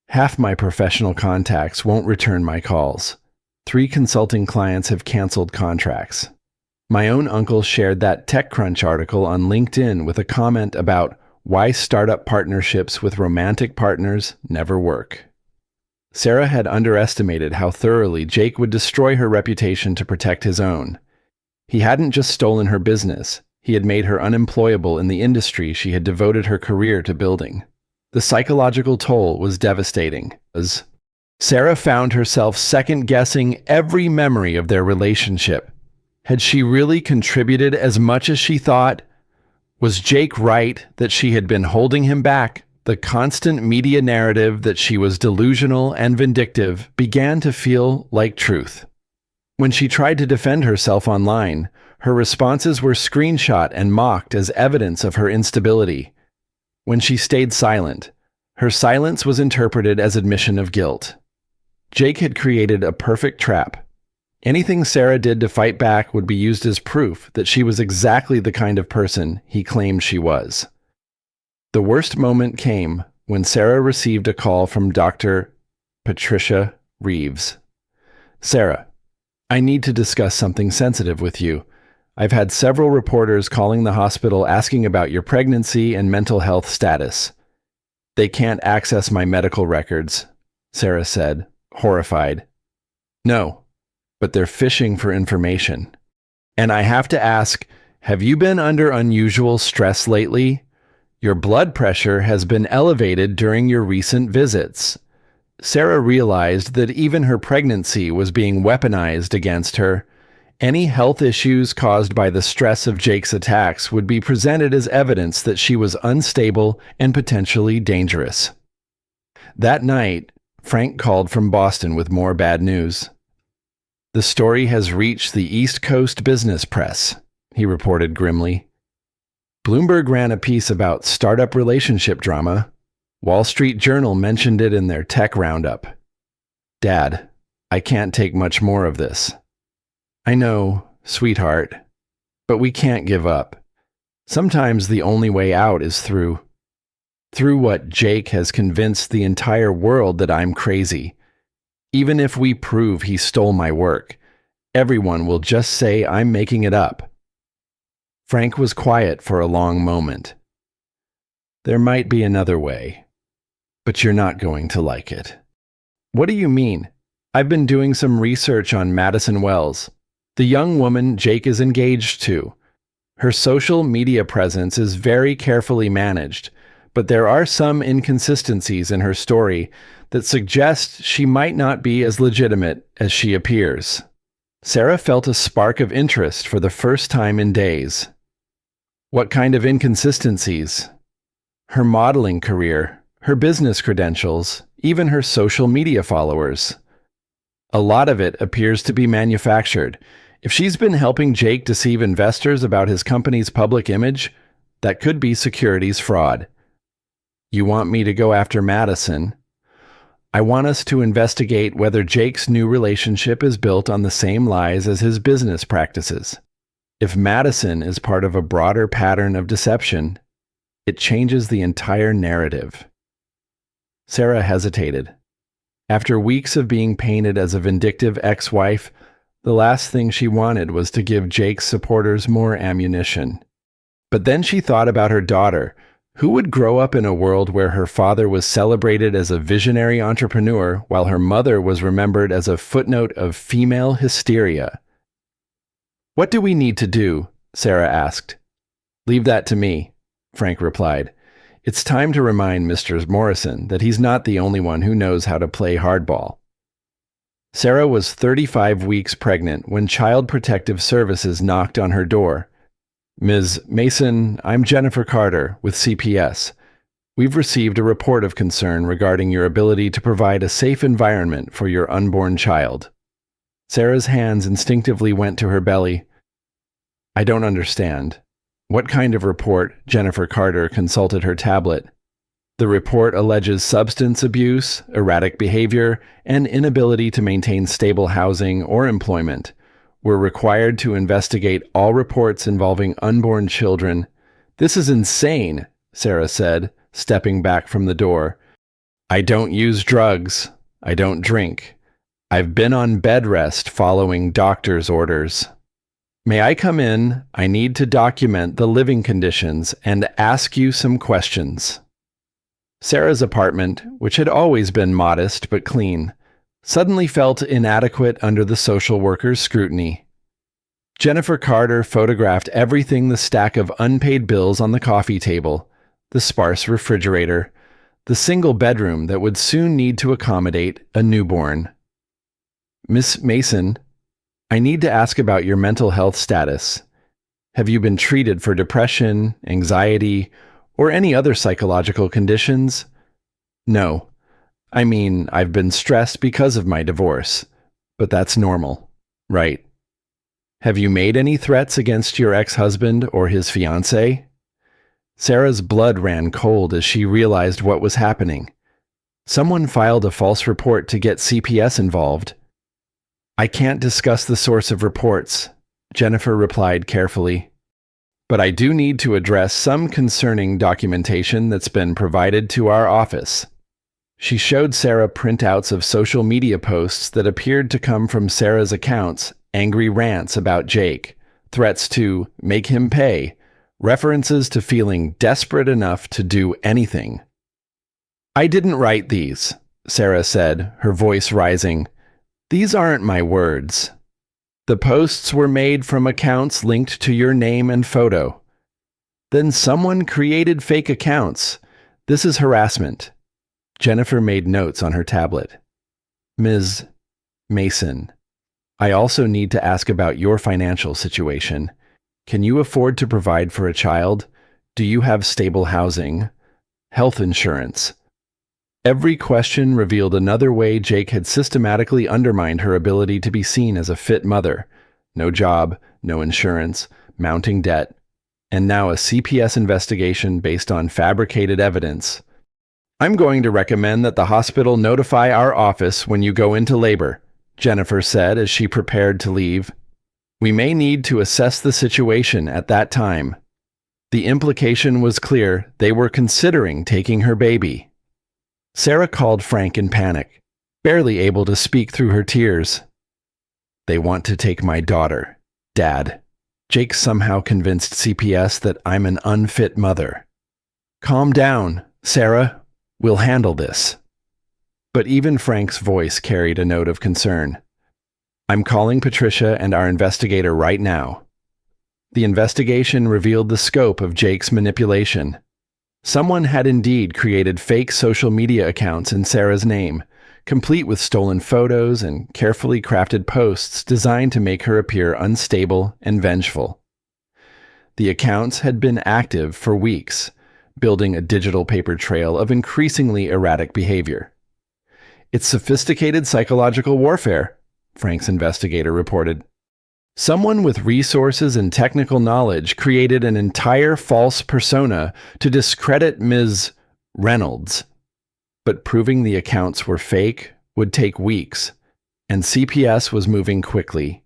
"Half my professional contacts won't return my calls. 3 consulting clients have canceled contracts. My own uncle shared that TechCrunch article on LinkedIn with a comment about why startup partnerships with romantic partners never work." Sarah had underestimated how thoroughly Jake would destroy her reputation to protect his own. He hadn't just stolen her business. He had made her unemployable in the industry she had devoted her career to building. The psychological toll was devastating. Sarah found herself second-guessing every memory of their relationship. Had she really contributed as much as she thought? Was Jake right that she had been holding him back? The constant media narrative that she was delusional and vindictive began to feel like truth. When she tried to defend herself online, her responses were screenshot and mocked as evidence of her instability. When she stayed silent, her silence was interpreted as admission of guilt. Jake had created a perfect trap. Anything Sarah did to fight back would be used as proof that she was exactly the kind of person he claimed she was. The worst moment came when Sarah received a call from Dr. Patricia Reeves. "Sarah, I need to discuss something sensitive with you. I've had several reporters calling the hospital asking about your pregnancy and mental health status. They can't access my medical records," Sarah said, horrified. "No, but they're fishing for information. And I have to ask, have you been under unusual stress lately? Your blood pressure has been elevated during your recent visits." Sarah realized that even her pregnancy was being weaponized against her. Any health issues caused by the stress of Jake's attacks would be presented as evidence that she was unstable and potentially dangerous. That night, Frank called from Boston with more bad news. "The story has reached the East Coast business press," he reported grimly. "Bloomberg ran a piece about startup relationship drama. Wall Street Journal mentioned it in their tech roundup. Dad, I can't take much more of this." "I know, sweetheart, but we can't give up. Sometimes the only way out is through what Jake has convinced the entire world that I'm crazy. Even if we prove he stole my work, everyone will just say I'm making it up." Frank was quiet for a long moment. "There might be another way, but you're not going to like it." "What do you mean?" "I've been doing some research on Madison Wells, the young woman Jake is engaged to. Her social media presence is very carefully managed, but there are some inconsistencies in her story that suggest she might not be as legitimate as she appears." Sarah felt a spark of interest for the first time in days. "What kind of inconsistencies?" "Her modeling career, her business credentials, even her social media followers. A lot of it appears to be manufactured. If she's been helping Jake deceive investors about his company's public image, that could be securities fraud." "You want me to go after Madison?" "I want us to investigate whether Jake's new relationship is built on the same lies as his business practices. If Madison is part of a broader pattern of deception, it changes the entire narrative." Sarah hesitated. After weeks of being painted as a vindictive ex-wife, the last thing she wanted was to give Jake's supporters more ammunition. But then she thought about her daughter. Who would grow up in a world where her father was celebrated as a visionary entrepreneur while her mother was remembered as a footnote of female hysteria? "What do we need to do?" Sarah asked. "Leave that to me," Frank replied. "It's time to remind Mr. Morrison that he's not the only one who knows how to play hardball." Sarah was 35 weeks pregnant when Child Protective Services knocked on her door. "Ms. Mason, I'm Jennifer Carter with CPS. We've received a report of concern regarding your ability to provide a safe environment for your unborn child." Sarah's hands instinctively went to her belly. "I don't understand. What kind of report?" Jennifer Carter consulted her tablet. "The report alleges substance abuse, erratic behavior, and inability to maintain stable housing or employment. We're required to investigate all reports involving unborn children." "This is insane," Sarah said, stepping back from the door. "I don't use drugs. I don't drink. I've been on bed rest following doctor's orders." "May I come in? I need to document the living conditions and ask you some questions." Sarah's apartment, which had always been modest but clean, suddenly felt inadequate under the social worker's scrutiny. Jennifer Carter photographed everything: the stack of unpaid bills on the coffee table, the sparse refrigerator, the single bedroom that would soon need to accommodate a newborn. Miss Mason, I need to ask about your mental health status. Have you been treated for depression, anxiety, or any other psychological conditions? No. I mean, I've been stressed because of my divorce, but that's normal, right? Have you made any threats against your ex-husband or his fiancé? Sarah's blood ran cold as she realized what was happening. Someone filed a false report to get CPS involved. I can't discuss the source of reports, Jennifer replied carefully. But I do need to address some concerning documentation that's been provided to our office. She showed Sarah printouts of social media posts that appeared to come from Sarah's accounts, angry rants about Jake, threats to make him pay, references to feeling desperate enough to do anything. I didn't write these, Sarah said, her voice rising. These aren't my words. The posts were made from accounts linked to your name and photo. Then someone created fake accounts. This is harassment. Jennifer made notes on her tablet. Ms. Mason, I also need to ask about your financial situation. Can you afford to provide for a child? Do you have stable housing? Health insurance? Every question revealed another way Jake had systematically undermined her ability to be seen as a fit mother. No job, no insurance, mounting debt, and now a CPS investigation based on fabricated evidence. I'm going to recommend that the hospital notify our office when you go into labor, Jennifer said as she prepared to leave. We may need to assess the situation at that time. The implication was clear. They were considering taking her baby. Sarah called Frank in panic, barely able to speak through her tears. They want to take my daughter, Dad. Jake somehow convinced CPS that I'm an unfit mother. Calm down, Sarah. We'll handle this. But even Frank's voice carried a note of concern. I'm calling Patricia and our investigator right now. The investigation revealed the scope of Jake's manipulation. Someone had indeed created fake social media accounts in Sarah's name, complete with stolen photos and carefully crafted posts designed to make her appear unstable and vengeful. The accounts had been active for weeks, building a digital paper trail of increasingly erratic behavior. It's sophisticated psychological warfare, Frank's investigator reported. Someone with resources and technical knowledge created an entire false persona to discredit Ms. Reynolds. But proving the accounts were fake would take weeks, and CPS was moving quickly.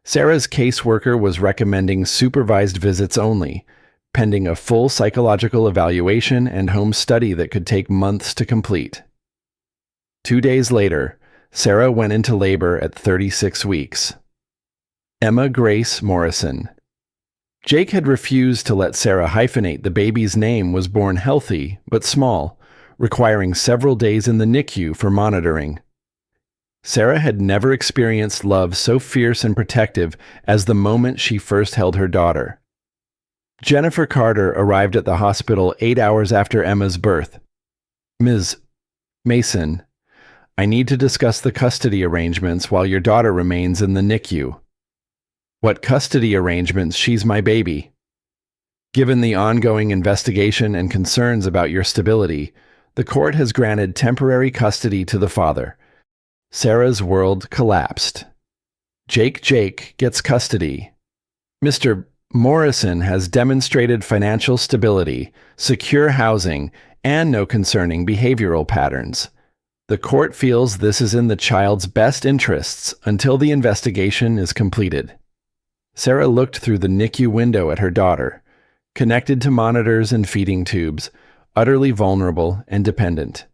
Sarah's caseworker was recommending supervised visits only, pending a full psychological evaluation and home study that could take months to complete. 2 days later, Sarah went into labor at 36 weeks. Emma Grace Morrison. Jake had refused to let Sarah hyphenate the baby's name was born healthy but small, requiring several days in the NICU for monitoring. Sarah had never experienced love so fierce and protective as the moment she first held her daughter. Jennifer Carter arrived at the hospital 8 hours after Emma's birth. Ms. Mason, I need to discuss the custody arrangements while your daughter remains in the NICU. What custody arrangements? She's my baby. Given the ongoing investigation and concerns about your stability, the court has granted temporary custody to the father. Sarah's world collapsed. Jake gets custody. Mr. Morrison has demonstrated financial stability, secure housing, and no concerning behavioral patterns. The court feels this is in the child's best interests until the investigation is completed. Sarah looked through the NICU window at her daughter, connected to monitors and feeding tubes, utterly vulnerable and dependent.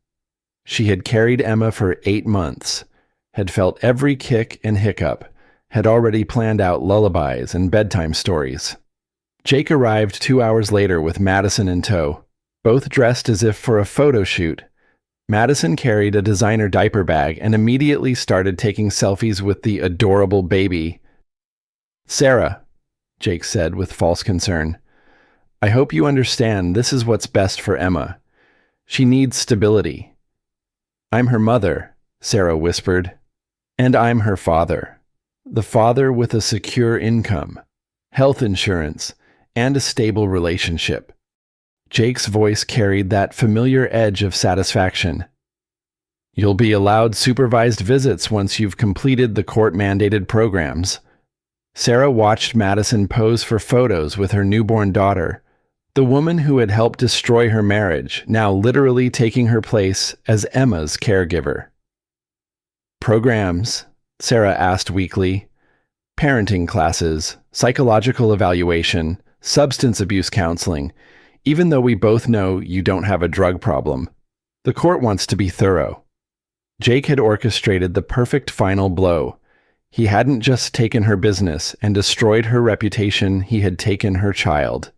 She had carried Emma for 8 months, had felt every kick and hiccup, had already planned out lullabies and bedtime stories. Jake arrived 2 hours later with Madison in tow, both dressed as if for a photo shoot. Madison carried a designer diaper bag and immediately started taking selfies with the adorable baby. Sarah, Jake said with false concern, I hope you understand this is what's best for Emma. She needs stability. I'm her mother, Sarah whispered. And I'm her father. The father with a secure income, health insurance, and a stable relationship. Jake's voice carried that familiar edge of satisfaction. You'll be allowed supervised visits once you've completed the court-mandated programs. Sarah watched Madison pose for photos with her newborn daughter, the woman who had helped destroy her marriage, now literally taking her place as Emma's caregiver. Programs? Sarah asked weakly. Parenting classes, psychological evaluation, substance abuse counseling, even though we both know you don't have a drug problem. The court wants to be thorough. Jake had orchestrated the perfect final blow. He hadn't just taken her business and destroyed her reputation, he had taken her child.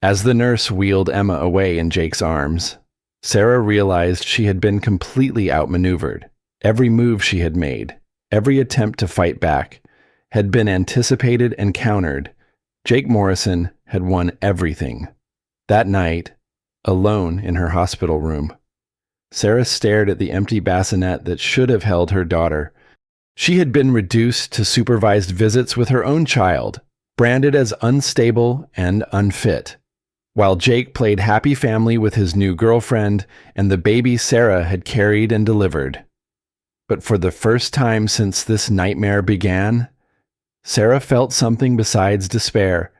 As the nurse wheeled Emma away in Jake's arms, Sarah realized she had been completely outmaneuvered. Every move she had made, every attempt to fight back, had been anticipated and countered. Jake Morrison had won everything. That night, alone in her hospital room, Sarah stared at the empty bassinet that should have held her daughter. She had been reduced to supervised visits with her own child, branded as unstable and unfit, while Jake played happy family with his new girlfriend and the baby Sarah had carried and delivered. But for the first time since this nightmare began, Sarah felt something besides despair.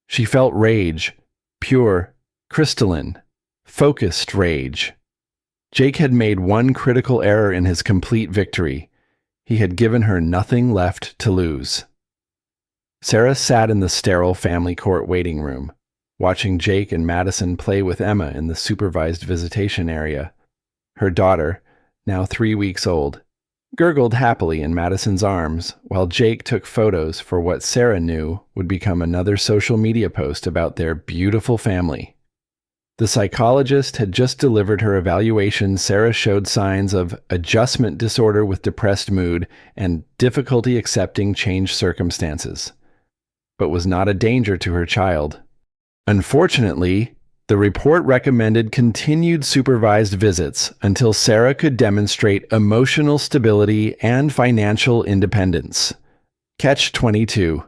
She felt rage, pure, crystalline, focused rage. Jake had made one critical error in his complete victory. He had given her nothing left to lose. Sarah sat in the sterile family court waiting room, watching Jake and Madison play with Emma in the supervised visitation area. Her daughter, now 3 weeks old, gurgled happily in Madison's arms while Jake took photos for what Sarah knew would become another social media post about their beautiful family. The psychologist had just delivered her evaluation. Sarah showed signs of adjustment disorder with depressed mood and difficulty accepting changed circumstances, but was not a danger to her child. Unfortunately, the report recommended continued supervised visits until Sarah could demonstrate emotional stability and financial independence. Catch-22.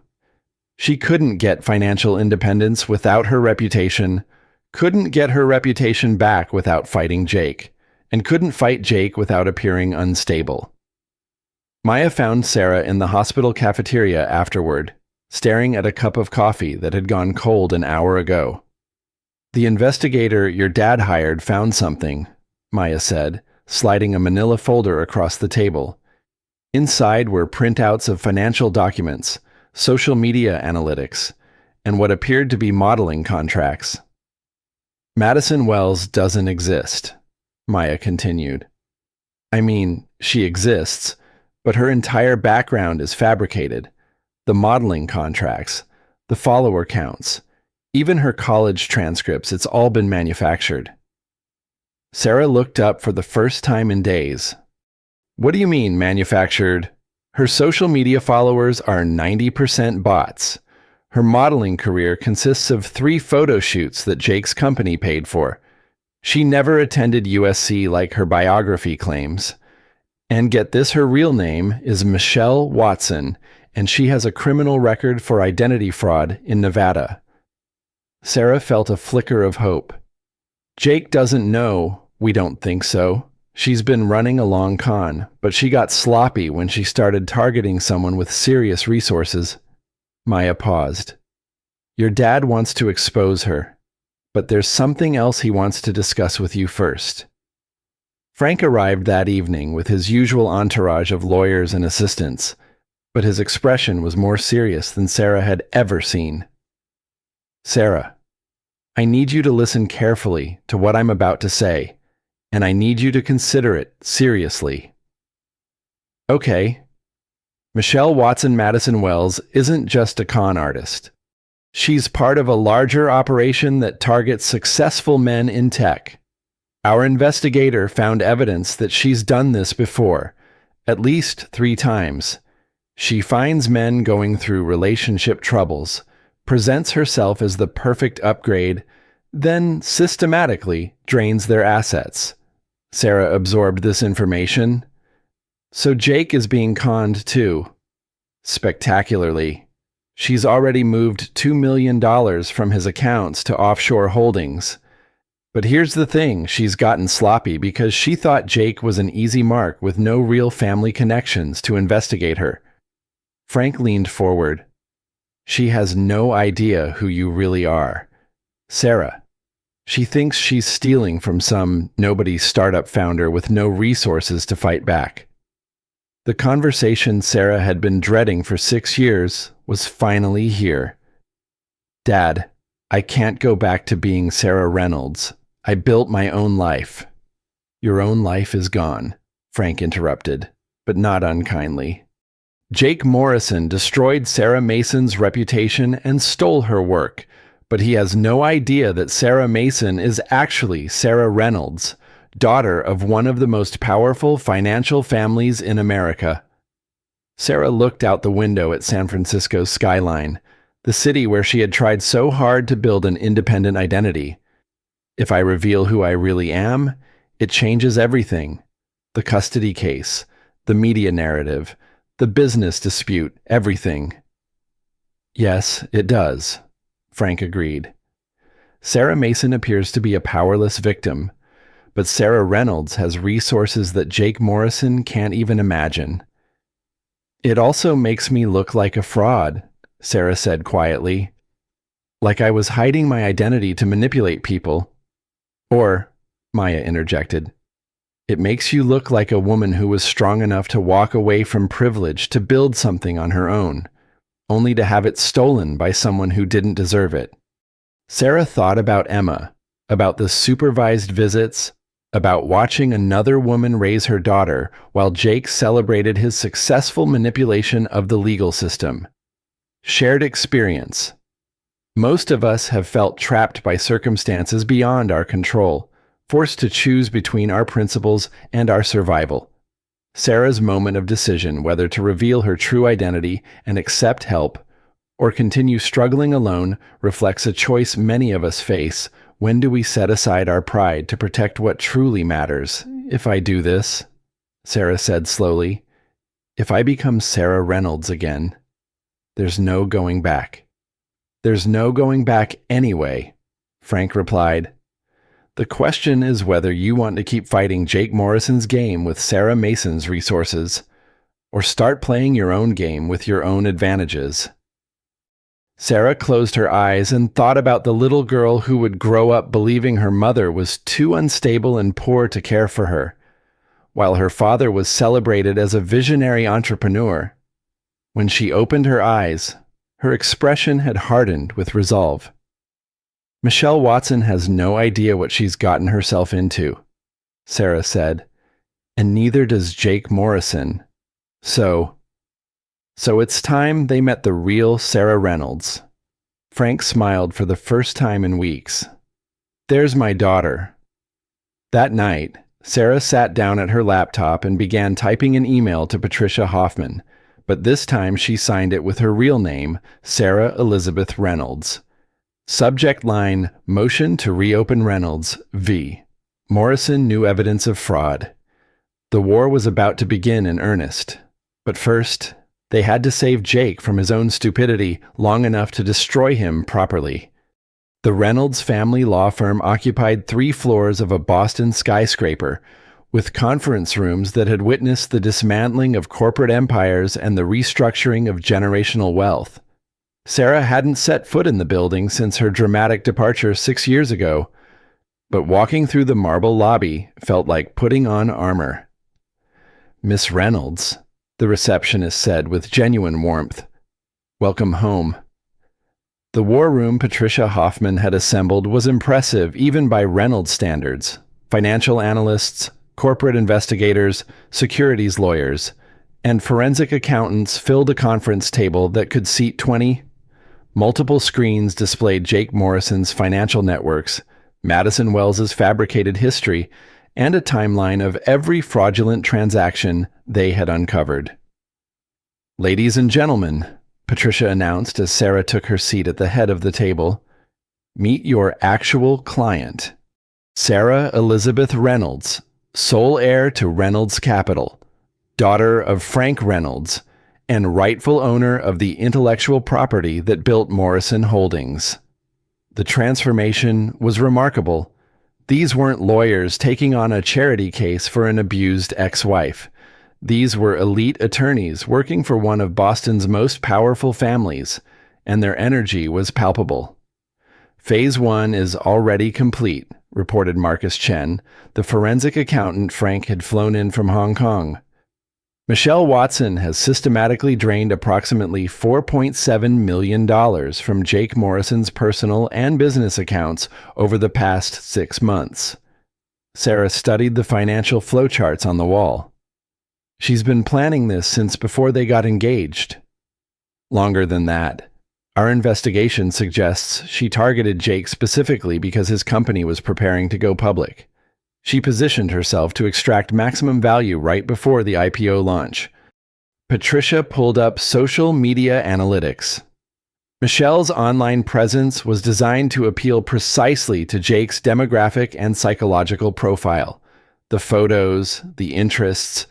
She couldn't get financial independence without her reputation, couldn't get her reputation back without fighting Jake, and couldn't fight Jake without appearing unstable. Maya found Sarah in the hospital cafeteria afterward, staring at a cup of coffee that had gone cold an hour ago. The investigator your dad hired found something, Maya said, sliding a manila folder across the table. Inside were printouts of financial documents, social media analytics, and what appeared to be modeling contracts. Madison Wells doesn't exist, Maya continued. I mean, she exists, but her entire background is fabricated. The modeling contracts, the follower counts, even her college transcripts, it's all been manufactured. Sarah looked up for the first time in days. What do you mean, manufactured? Her social media followers are 90% bots. Her modeling career consists of 3 photo shoots that Jake's company paid for. She never attended USC like her biography claims. And get this, her real name is Michelle Watson, and she has a criminal record for identity fraud in Nevada. Sarah felt a flicker of hope. Jake doesn't know, we don't think so. She's been running a long con, but she got sloppy when she started targeting someone with serious resources. Maya paused. Your dad wants to expose her, but there's something else he wants to discuss with you first. Frank arrived that evening with his usual entourage of lawyers and assistants, but his expression was more serious than Sarah had ever seen. Sarah, I need you to listen carefully to what I'm about to say, and I need you to consider it seriously. Okay. Michelle Watson Madison Wells isn't just a con artist. She's part of a larger operation that targets successful men in tech. Our investigator found evidence that she's done this before, at least 3 times. She finds men going through relationship troubles, presents herself as the perfect upgrade, then systematically drains their assets. Sarah absorbed this information. So Jake is being conned too. Spectacularly. She's already moved $2 million from his accounts to offshore holdings. But here's the thing, she's gotten sloppy because she thought Jake was an easy mark with no real family connections to investigate her. Frank leaned forward. She has no idea who you really are. Sarah. She thinks she's stealing from some nobody startup founder with no resources to fight back. The conversation Sarah had been dreading for 6 years was finally here. Dad, I can't go back to being Sarah Reynolds. I built my own life. Your own life is gone, Frank interrupted, but not unkindly. Jake Morrison destroyed Sarah Mason's reputation and stole her work, but he has no idea that Sarah Mason is actually Sarah Reynolds, daughter of one of the most powerful financial families in America. Sarah looked out the window at San Francisco's skyline, the city where she had tried so hard to build an independent identity. If I reveal who I really am, it changes everything. The custody case, the media narrative, the business dispute, everything. Yes, it does, Frank agreed. Sarah Mason appears to be a powerless victim, but Sarah Reynolds has resources that Jake Morrison can't even imagine. It also makes me look like a fraud, Sarah said quietly. Like I was hiding my identity to manipulate people. Or, Maya interjected, it makes you look like a woman who was strong enough to walk away from privilege to build something on her own, only to have it stolen by someone who didn't deserve it. Sarah thought about Emma, about the supervised visits, about watching another woman raise her daughter while Jake celebrated his successful manipulation of the legal system. Shared experience. Most of us have felt trapped by circumstances beyond our control, forced to choose between our principles and our survival. Sarah's moment of decision whether to reveal her true identity and accept help or continue struggling alone reflects a choice many of us face. When do we set aside our pride to protect what truly matters? If I do this, Sarah said slowly, if I become Sarah Reynolds again, there's no going back. There's no going back anyway, Frank replied. The question is whether you want to keep fighting Jake Morrison's game with Sarah Mason's resources, or start playing your own game with your own advantages. Sarah closed her eyes and thought about the little girl who would grow up believing her mother was too unstable and poor to care for her, while her father was celebrated as a visionary entrepreneur. When she opened her eyes, her expression had hardened with resolve. Michelle Watson has no idea what she's gotten herself into, Sarah said, and neither does Jake Morrison. So it's time they met the real Sarah Reynolds. Frank smiled for the first time in weeks. There's my daughter. That night, Sarah sat down at her laptop and began typing an email to Patricia Hoffman, but this time she signed it with her real name, Sarah Elizabeth Reynolds. Subject line, motion to reopen Reynolds, v. Morrison knew evidence of fraud. The war was about to begin in earnest. But first, they had to save Jake from his own stupidity long enough to destroy him properly. The Reynolds family law firm occupied 3 floors of a Boston skyscraper, with conference rooms that had witnessed the dismantling of corporate empires and the restructuring of generational wealth. Sarah hadn't set foot in the building since her dramatic departure 6 years ago, but walking through the marble lobby felt like putting on armor. Miss Reynolds, the receptionist said with genuine warmth. Welcome home. The war room Patricia Hoffman had assembled was impressive even by Reynolds standards. Financial analysts, corporate investigators, securities lawyers, and forensic accountants filled a conference table that could seat 20. Multiple screens displayed Jake Morrison's financial networks, Madison Wells's fabricated history, and a timeline of every fraudulent transaction they had uncovered. Ladies and gentlemen, Patricia announced as Sarah took her seat at the head of the table, Meet your actual client. Sarah Elizabeth Reynolds, sole heir to Reynolds Capital, daughter of Frank Reynolds, and rightful owner of the intellectual property that built Morrison Holdings. The transformation was remarkable. These weren't lawyers taking on a charity case for an abused ex-wife. These were elite attorneys working for one of Boston's most powerful families, and their energy was palpable. Phase 1 is already complete, reported Marcus Chen, the forensic accountant Frank had flown in from Hong Kong. Michelle Watson has systematically drained approximately $4.7 million from Jake Morrison's personal and business accounts over the past 6 months. Sarah studied the financial flowcharts on the wall. She's been planning this since before they got engaged. Longer than that. Our investigation suggests she targeted Jake specifically because his company was preparing to go public. She positioned herself to extract maximum value right before the IPO launch. Patricia pulled up social media analytics. Michelle's online presence was designed to appeal precisely to Jake's demographic and psychological profile. The photos, the interests,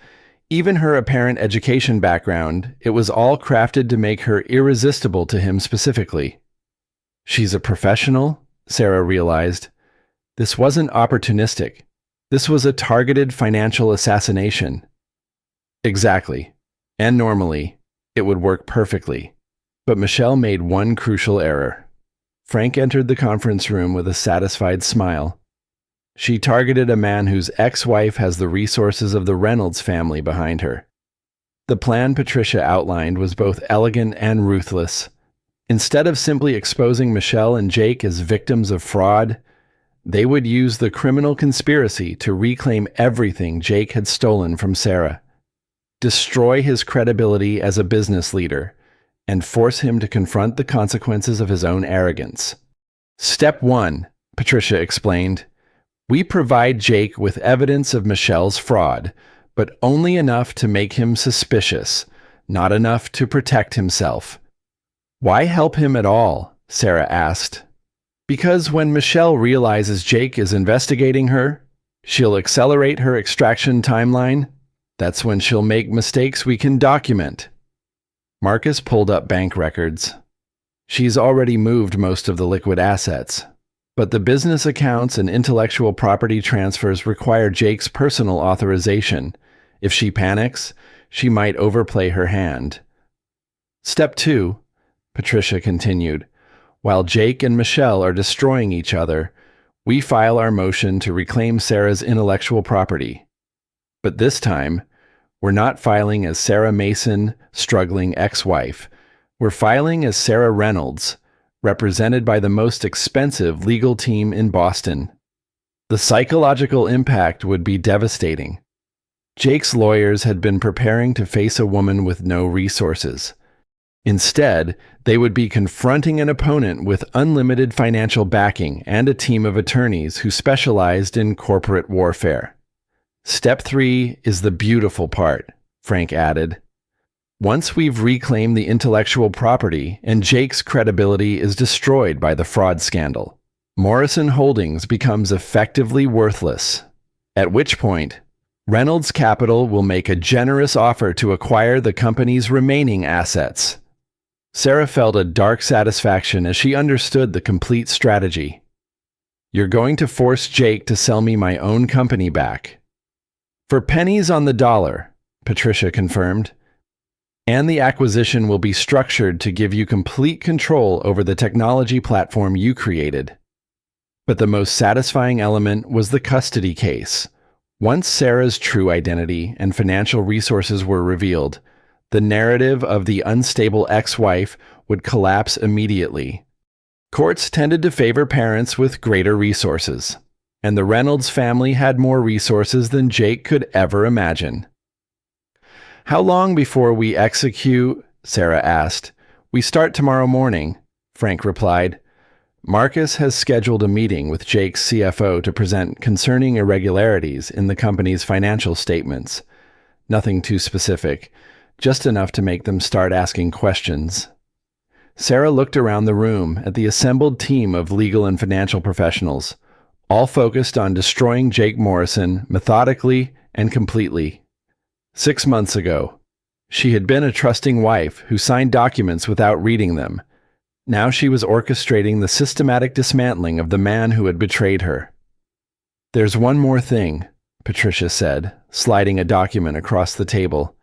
even her apparent education background, it was all crafted to make her irresistible to him specifically. She's a professional, Sarah realized. This wasn't opportunistic. This was a targeted financial assassination. Exactly. And normally, it would work perfectly. But Michelle made one crucial error. Frank entered the conference room with a satisfied smile. She targeted a man whose ex-wife has the resources of the Reynolds family behind her. The plan Patricia outlined was both elegant and ruthless. Instead of simply exposing Michelle and Jake as victims of fraud, they would use the criminal conspiracy to reclaim everything Jake had stolen from Sarah, destroy his credibility as a business leader, and force him to confront the consequences of his own arrogance. Step 1, Patricia explained. We provide Jake with evidence of Michelle's fraud, but only enough to make him suspicious, not enough to protect himself. Why help him at all? Sarah asked. Because when Michelle realizes Jake is investigating her, she'll accelerate her extraction timeline. That's when she'll make mistakes we can document. Marcus pulled up bank records. She's already moved most of the liquid assets. But the business accounts and intellectual property transfers require Jake's personal authorization. If she panics, she might overplay her hand. Step 2, Patricia continued. While Jake and Michelle are destroying each other, we file our motion to reclaim Sarah's intellectual property. But this time, we're not filing as Sarah Mason, struggling ex-wife. We're filing as Sarah Reynolds, represented by the most expensive legal team in Boston. The psychological impact would be devastating. Jake's lawyers had been preparing to face a woman with no resources. Instead, they would be confronting an opponent with unlimited financial backing and a team of attorneys who specialized in corporate warfare. Step 3 is the beautiful part, Frank added. Once we've reclaimed the intellectual property and Jake's credibility is destroyed by the fraud scandal, Morrison Holdings becomes effectively worthless, at which point Reynolds Capital will make a generous offer to acquire the company's remaining assets. Sarah felt a dark satisfaction as she understood the complete strategy. You're going to force Jake to sell me my own company back. For pennies on the dollar, Patricia confirmed. And the acquisition will be structured to give you complete control over the technology platform you created. But the most satisfying element was the custody case. Once Sarah's true identity and financial resources were revealed, the narrative of the unstable ex-wife would collapse immediately. Courts tended to favor parents with greater resources, and the Reynolds family had more resources than Jake could ever imagine. How long before we execute? Sarah asked. We start tomorrow morning, Frank replied. Marcus has scheduled a meeting with Jake's CFO to present concerning irregularities in the company's financial statements. Nothing too specific, just enough to make them start asking questions. Sarah looked around the room at the assembled team of legal and financial professionals, all focused on destroying Jake Morrison methodically and completely. 6 months ago, she had been a trusting wife who signed documents without reading them. Now she was orchestrating the systematic dismantling of the man who had betrayed her. "There's one more thing," Patricia said, sliding a document across the table.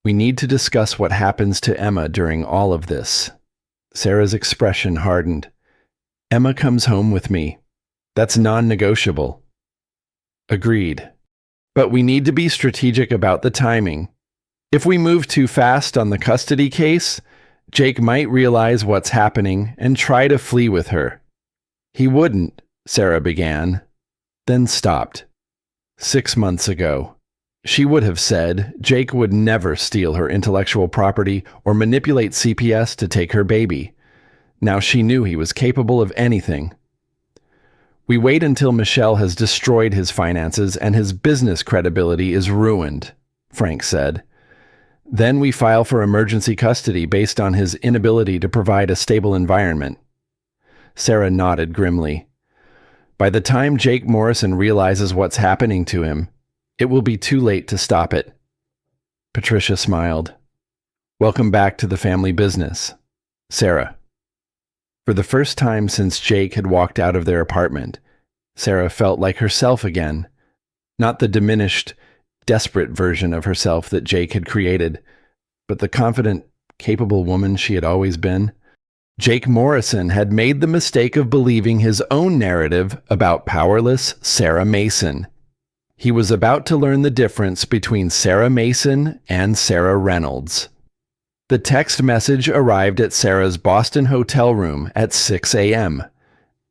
"We need to discuss what happens to Emma during all of this." Sarah's expression hardened. "Emma comes home with me. That's non-negotiable." "Agreed. But we need to be strategic about the timing. If we move too fast on the custody case, Jake might realize what's happening and try to flee with her." "He wouldn't," Sarah began, then stopped. 6 months ago, she would have said Jake would never steal her intellectual property or manipulate CPS to take her baby. Now she knew he was capable of anything. "We wait until Michelle has destroyed his finances and his business credibility is ruined," Frank said. "Then we file for emergency custody based on his inability to provide a stable environment." Sarah nodded grimly. "By the time Jake Morrison realizes what's happening to him, it will be too late to stop it." Patricia smiled. "Welcome back to the family business, Sarah." For the first time since Jake had walked out of their apartment, Sarah felt like herself again. Not the diminished, desperate version of herself that Jake had created, but the confident, capable woman she had always been. Jake Morrison had made the mistake of believing his own narrative about powerless Sarah Mason. He was about to learn the difference between Sarah Mason and Sarah Reynolds. The text message arrived at Sarah's Boston hotel room at 6 a.m.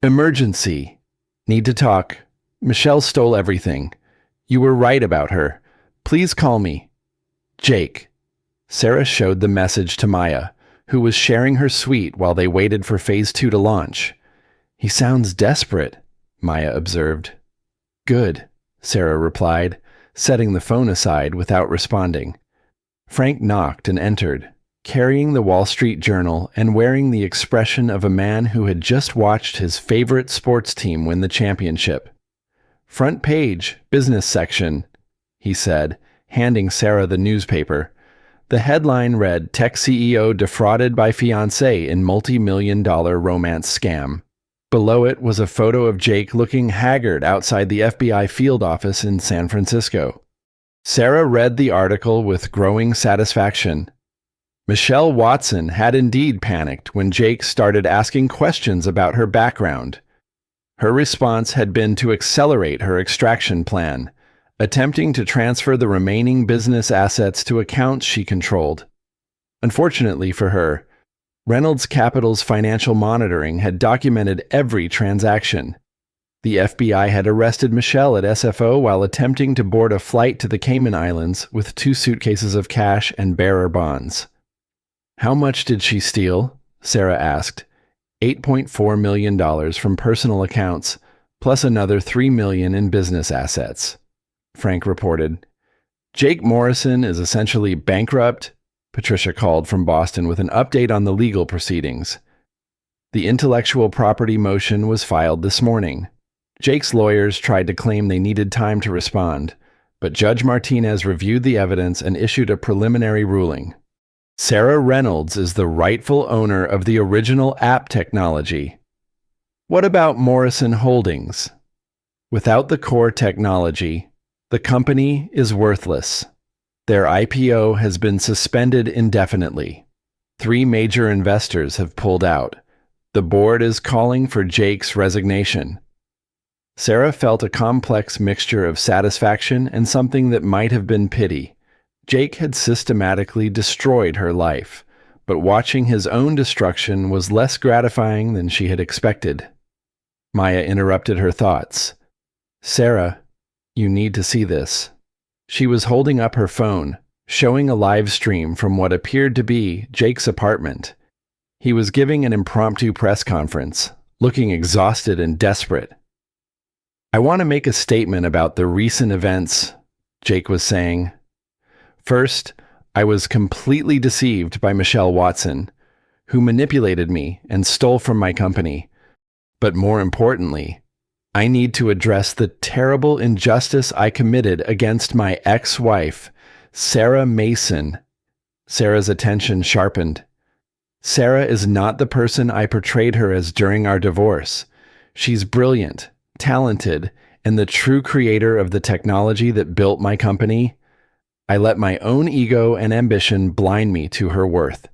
"Emergency. Need to talk. Michelle stole everything. You were right about her. Please call me. Jake." Sarah showed the message to Maya, who was sharing her suite while they waited for Phase 2 to launch. "He sounds desperate," Maya observed. "Good," Sarah replied, setting the phone aside without responding. Frank knocked and entered, carrying the Wall Street Journal and wearing the expression of a man who had just watched his favorite sports team win the championship. "Front page, business section," he said, handing Sarah the newspaper. The headline read, "Tech CEO defrauded by fiancé in multi-million-dollar romance scam." Below it was a photo of Jake looking haggard outside the FBI field office in San Francisco. Sarah read the article with growing satisfaction. Michelle Watson had indeed panicked when Jake started asking questions about her background. Her response had been to accelerate her extraction plan, attempting to transfer the remaining business assets to accounts she controlled. Unfortunately for her, Reynolds Capital's financial monitoring had documented every transaction. The FBI had arrested Michelle at SFO while attempting to board a flight to the Cayman Islands with 2 suitcases of cash and bearer bonds. "How much did she steal?" Sarah asked. $8.4 million from personal accounts, plus another $3 million in business assets, Frank reported. "Jake Morrison is essentially bankrupt," Patricia called from Boston with an update on the legal proceedings. The intellectual property motion was filed this morning. Jake's lawyers tried to claim they needed time to respond, but Judge Martinez reviewed the evidence and issued a preliminary ruling. Sarah Reynolds is the rightful owner of the original app technology. What about Morrison Holdings? Without the core technology, the company is worthless. Their IPO has been suspended indefinitely. 3 major investors have pulled out. The board is calling for Jake's resignation. Sarah felt a complex mixture of satisfaction and something that might have been pity. Jake had systematically destroyed her life, but watching his own destruction was less gratifying than she had expected. Maya interrupted her thoughts. "Sarah, you need to see this." She was holding up her phone, showing a live stream from what appeared to be Jake's apartment. He was giving an impromptu press conference, looking exhausted and desperate. "I want to make a statement about the recent events," Jake was saying. "First, I was completely deceived by Michelle Watson, who manipulated me and stole from my company. But more importantly, I need to address the terrible injustice I committed against my ex-wife, Sarah Mason. Sarah's attention sharpened. Sarah is not the person I portrayed her as during our divorce. She's brilliant, talented, and the true creator of the technology that built my company. I let my own ego and ambition blind me to her worth.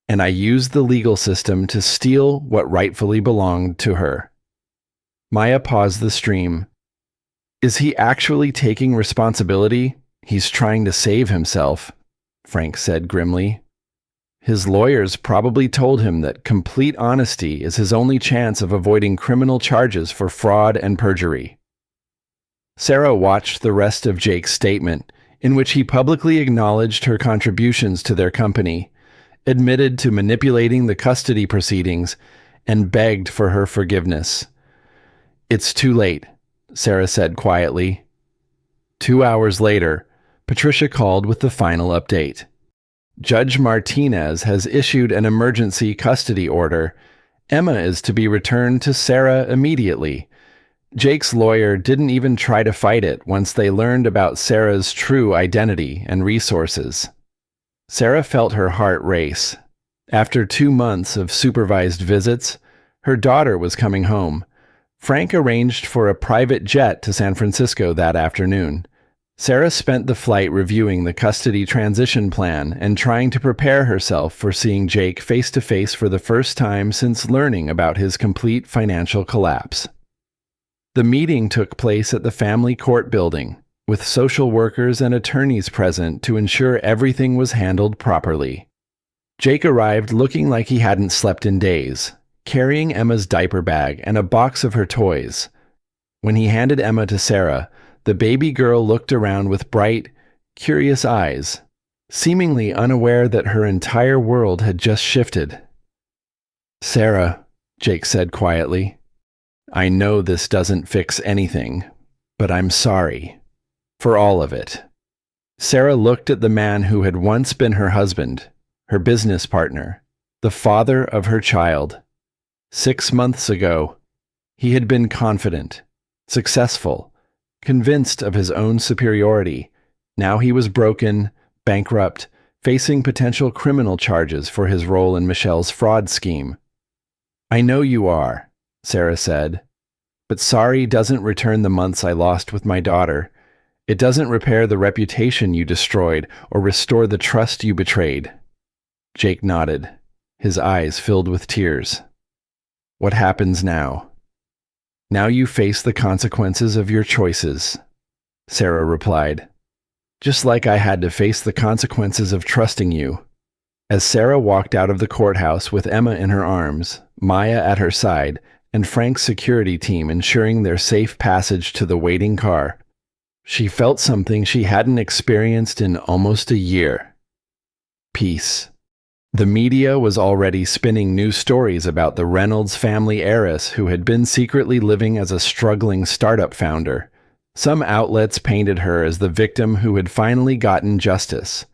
And I used the legal system to steal what rightfully belonged to her. Maya paused the stream. Is he actually taking responsibility? He's trying to save himself, Frank said grimly. His lawyers probably told him that complete honesty is his only chance of avoiding criminal charges for fraud and perjury. Sarah watched the rest of Jake's statement, in which he publicly acknowledged her contributions to their company, admitted to manipulating the custody proceedings, and begged for her forgiveness. It's too late, Sarah said quietly. 2 hours later, Patricia called with the final update. Judge Martinez has issued an emergency custody order. Emma is to be returned to Sarah immediately. Jake's lawyer didn't even try to fight it once they learned about Sarah's true identity and resources. Sarah felt her heart race. After 2 months of supervised visits, her daughter was coming home. Frank arranged for a private jet to San Francisco that afternoon. Sarah spent the flight reviewing the custody transition plan and trying to prepare herself for seeing Jake face-to-face for the first time since learning about his complete financial collapse. The meeting took place at the family court building, with social workers and attorneys present to ensure everything was handled properly. Jake arrived looking like he hadn't slept in days, carrying Emma's diaper bag and a box of her toys. When he handed Emma to Sarah, the baby girl looked around with bright, curious eyes, seemingly unaware that her entire world had just shifted. "Sarah," Jake said quietly, "I know this doesn't fix anything, but I'm sorry. For all of it." Sarah looked at the man who had once been her husband, her business partner, the father of her child. 6 months ago, he had been confident, successful, convinced of his own superiority. Now he was broken, bankrupt, facing potential criminal charges for his role in Michelle's fraud scheme. "I know you are," Sarah said, "but sorry doesn't return the months I lost with my daughter. It doesn't repair the reputation you destroyed or restore the trust you betrayed." Jake nodded, his eyes filled with tears. "What happens now?" "Now you face the consequences of your choices," Sarah replied. "Just like I had to face the consequences of trusting you." As Sarah walked out of the courthouse with Emma in her arms, Maya at her side, and Frank's security team ensuring their safe passage to the waiting car, she felt something she hadn't experienced in almost a year. Peace. The media was already spinning new stories about the Reynolds family heiress who had been secretly living as a struggling startup founder. Some outlets painted her as the victim who had finally gotten justice.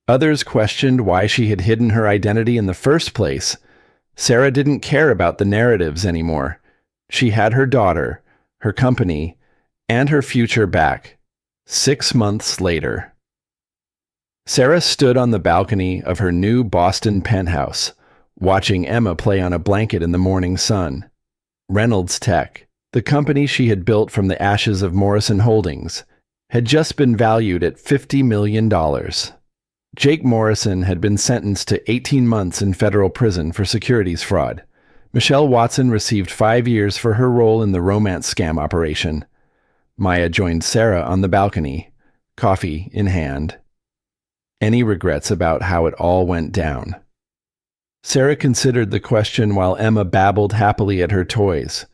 Others questioned why she had hidden her identity in the first place. Sarah didn't care about the narratives anymore. She had her daughter, her company, and her future back. 6 months later. Sarah stood on the balcony of her new Boston penthouse, watching Emma play on a blanket in the morning sun. Reynolds Tech, the company she had built from the ashes of Morrison Holdings, had just been valued at $50 million. Jake Morrison had been sentenced to 18 months in federal prison for securities fraud. Michelle Watson received 5 years for her role in the romance scam operation. Maya joined Sarah on the balcony, coffee in hand. Any regrets about how it all went down? Sarah considered the question while Emma babbled happily at her toys.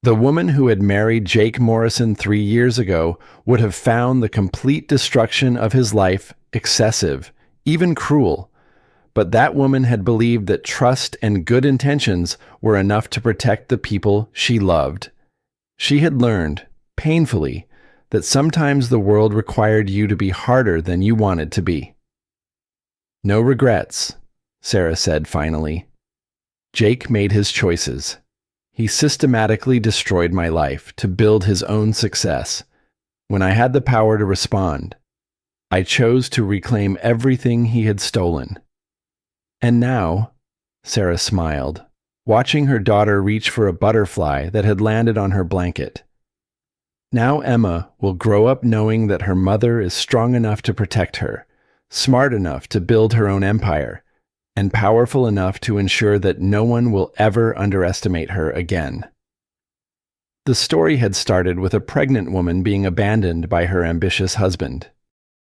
The woman who had married Jake Morrison 3 years ago would have found the complete destruction of his life excessive, even cruel. But that woman had believed that trust and good intentions were enough to protect the people she loved. She had learned, painfully, that sometimes the world required you to be harder than you wanted to be. No regrets, Sarah said finally. Jake made his choices. He systematically destroyed my life to build his own success. When I had the power to respond, I chose to reclaim everything he had stolen. And now, Sarah smiled, watching her daughter reach for a butterfly that had landed on her blanket. Now Emma will grow up knowing that her mother is strong enough to protect her, smart enough to build her own empire, and powerful enough to ensure that no one will ever underestimate her again. The story had started with a pregnant woman being abandoned by her ambitious husband.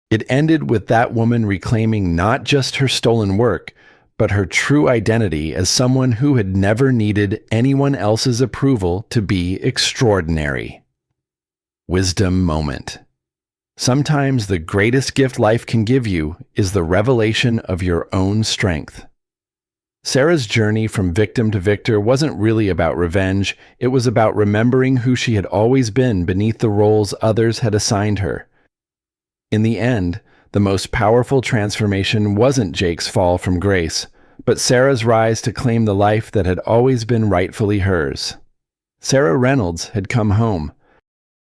It ended with that woman reclaiming not just her stolen work, but her true identity as someone who had never needed anyone else's approval to be extraordinary. Wisdom moment. Sometimes the greatest gift life can give you is the revelation of your own strength. Sarah's journey from victim to victor wasn't really about revenge, it was about remembering who she had always been beneath the roles others had assigned her. In the end, the most powerful transformation wasn't Jake's fall from grace, but Sarah's rise to claim the life that had always been rightfully hers. Sarah Reynolds had come home,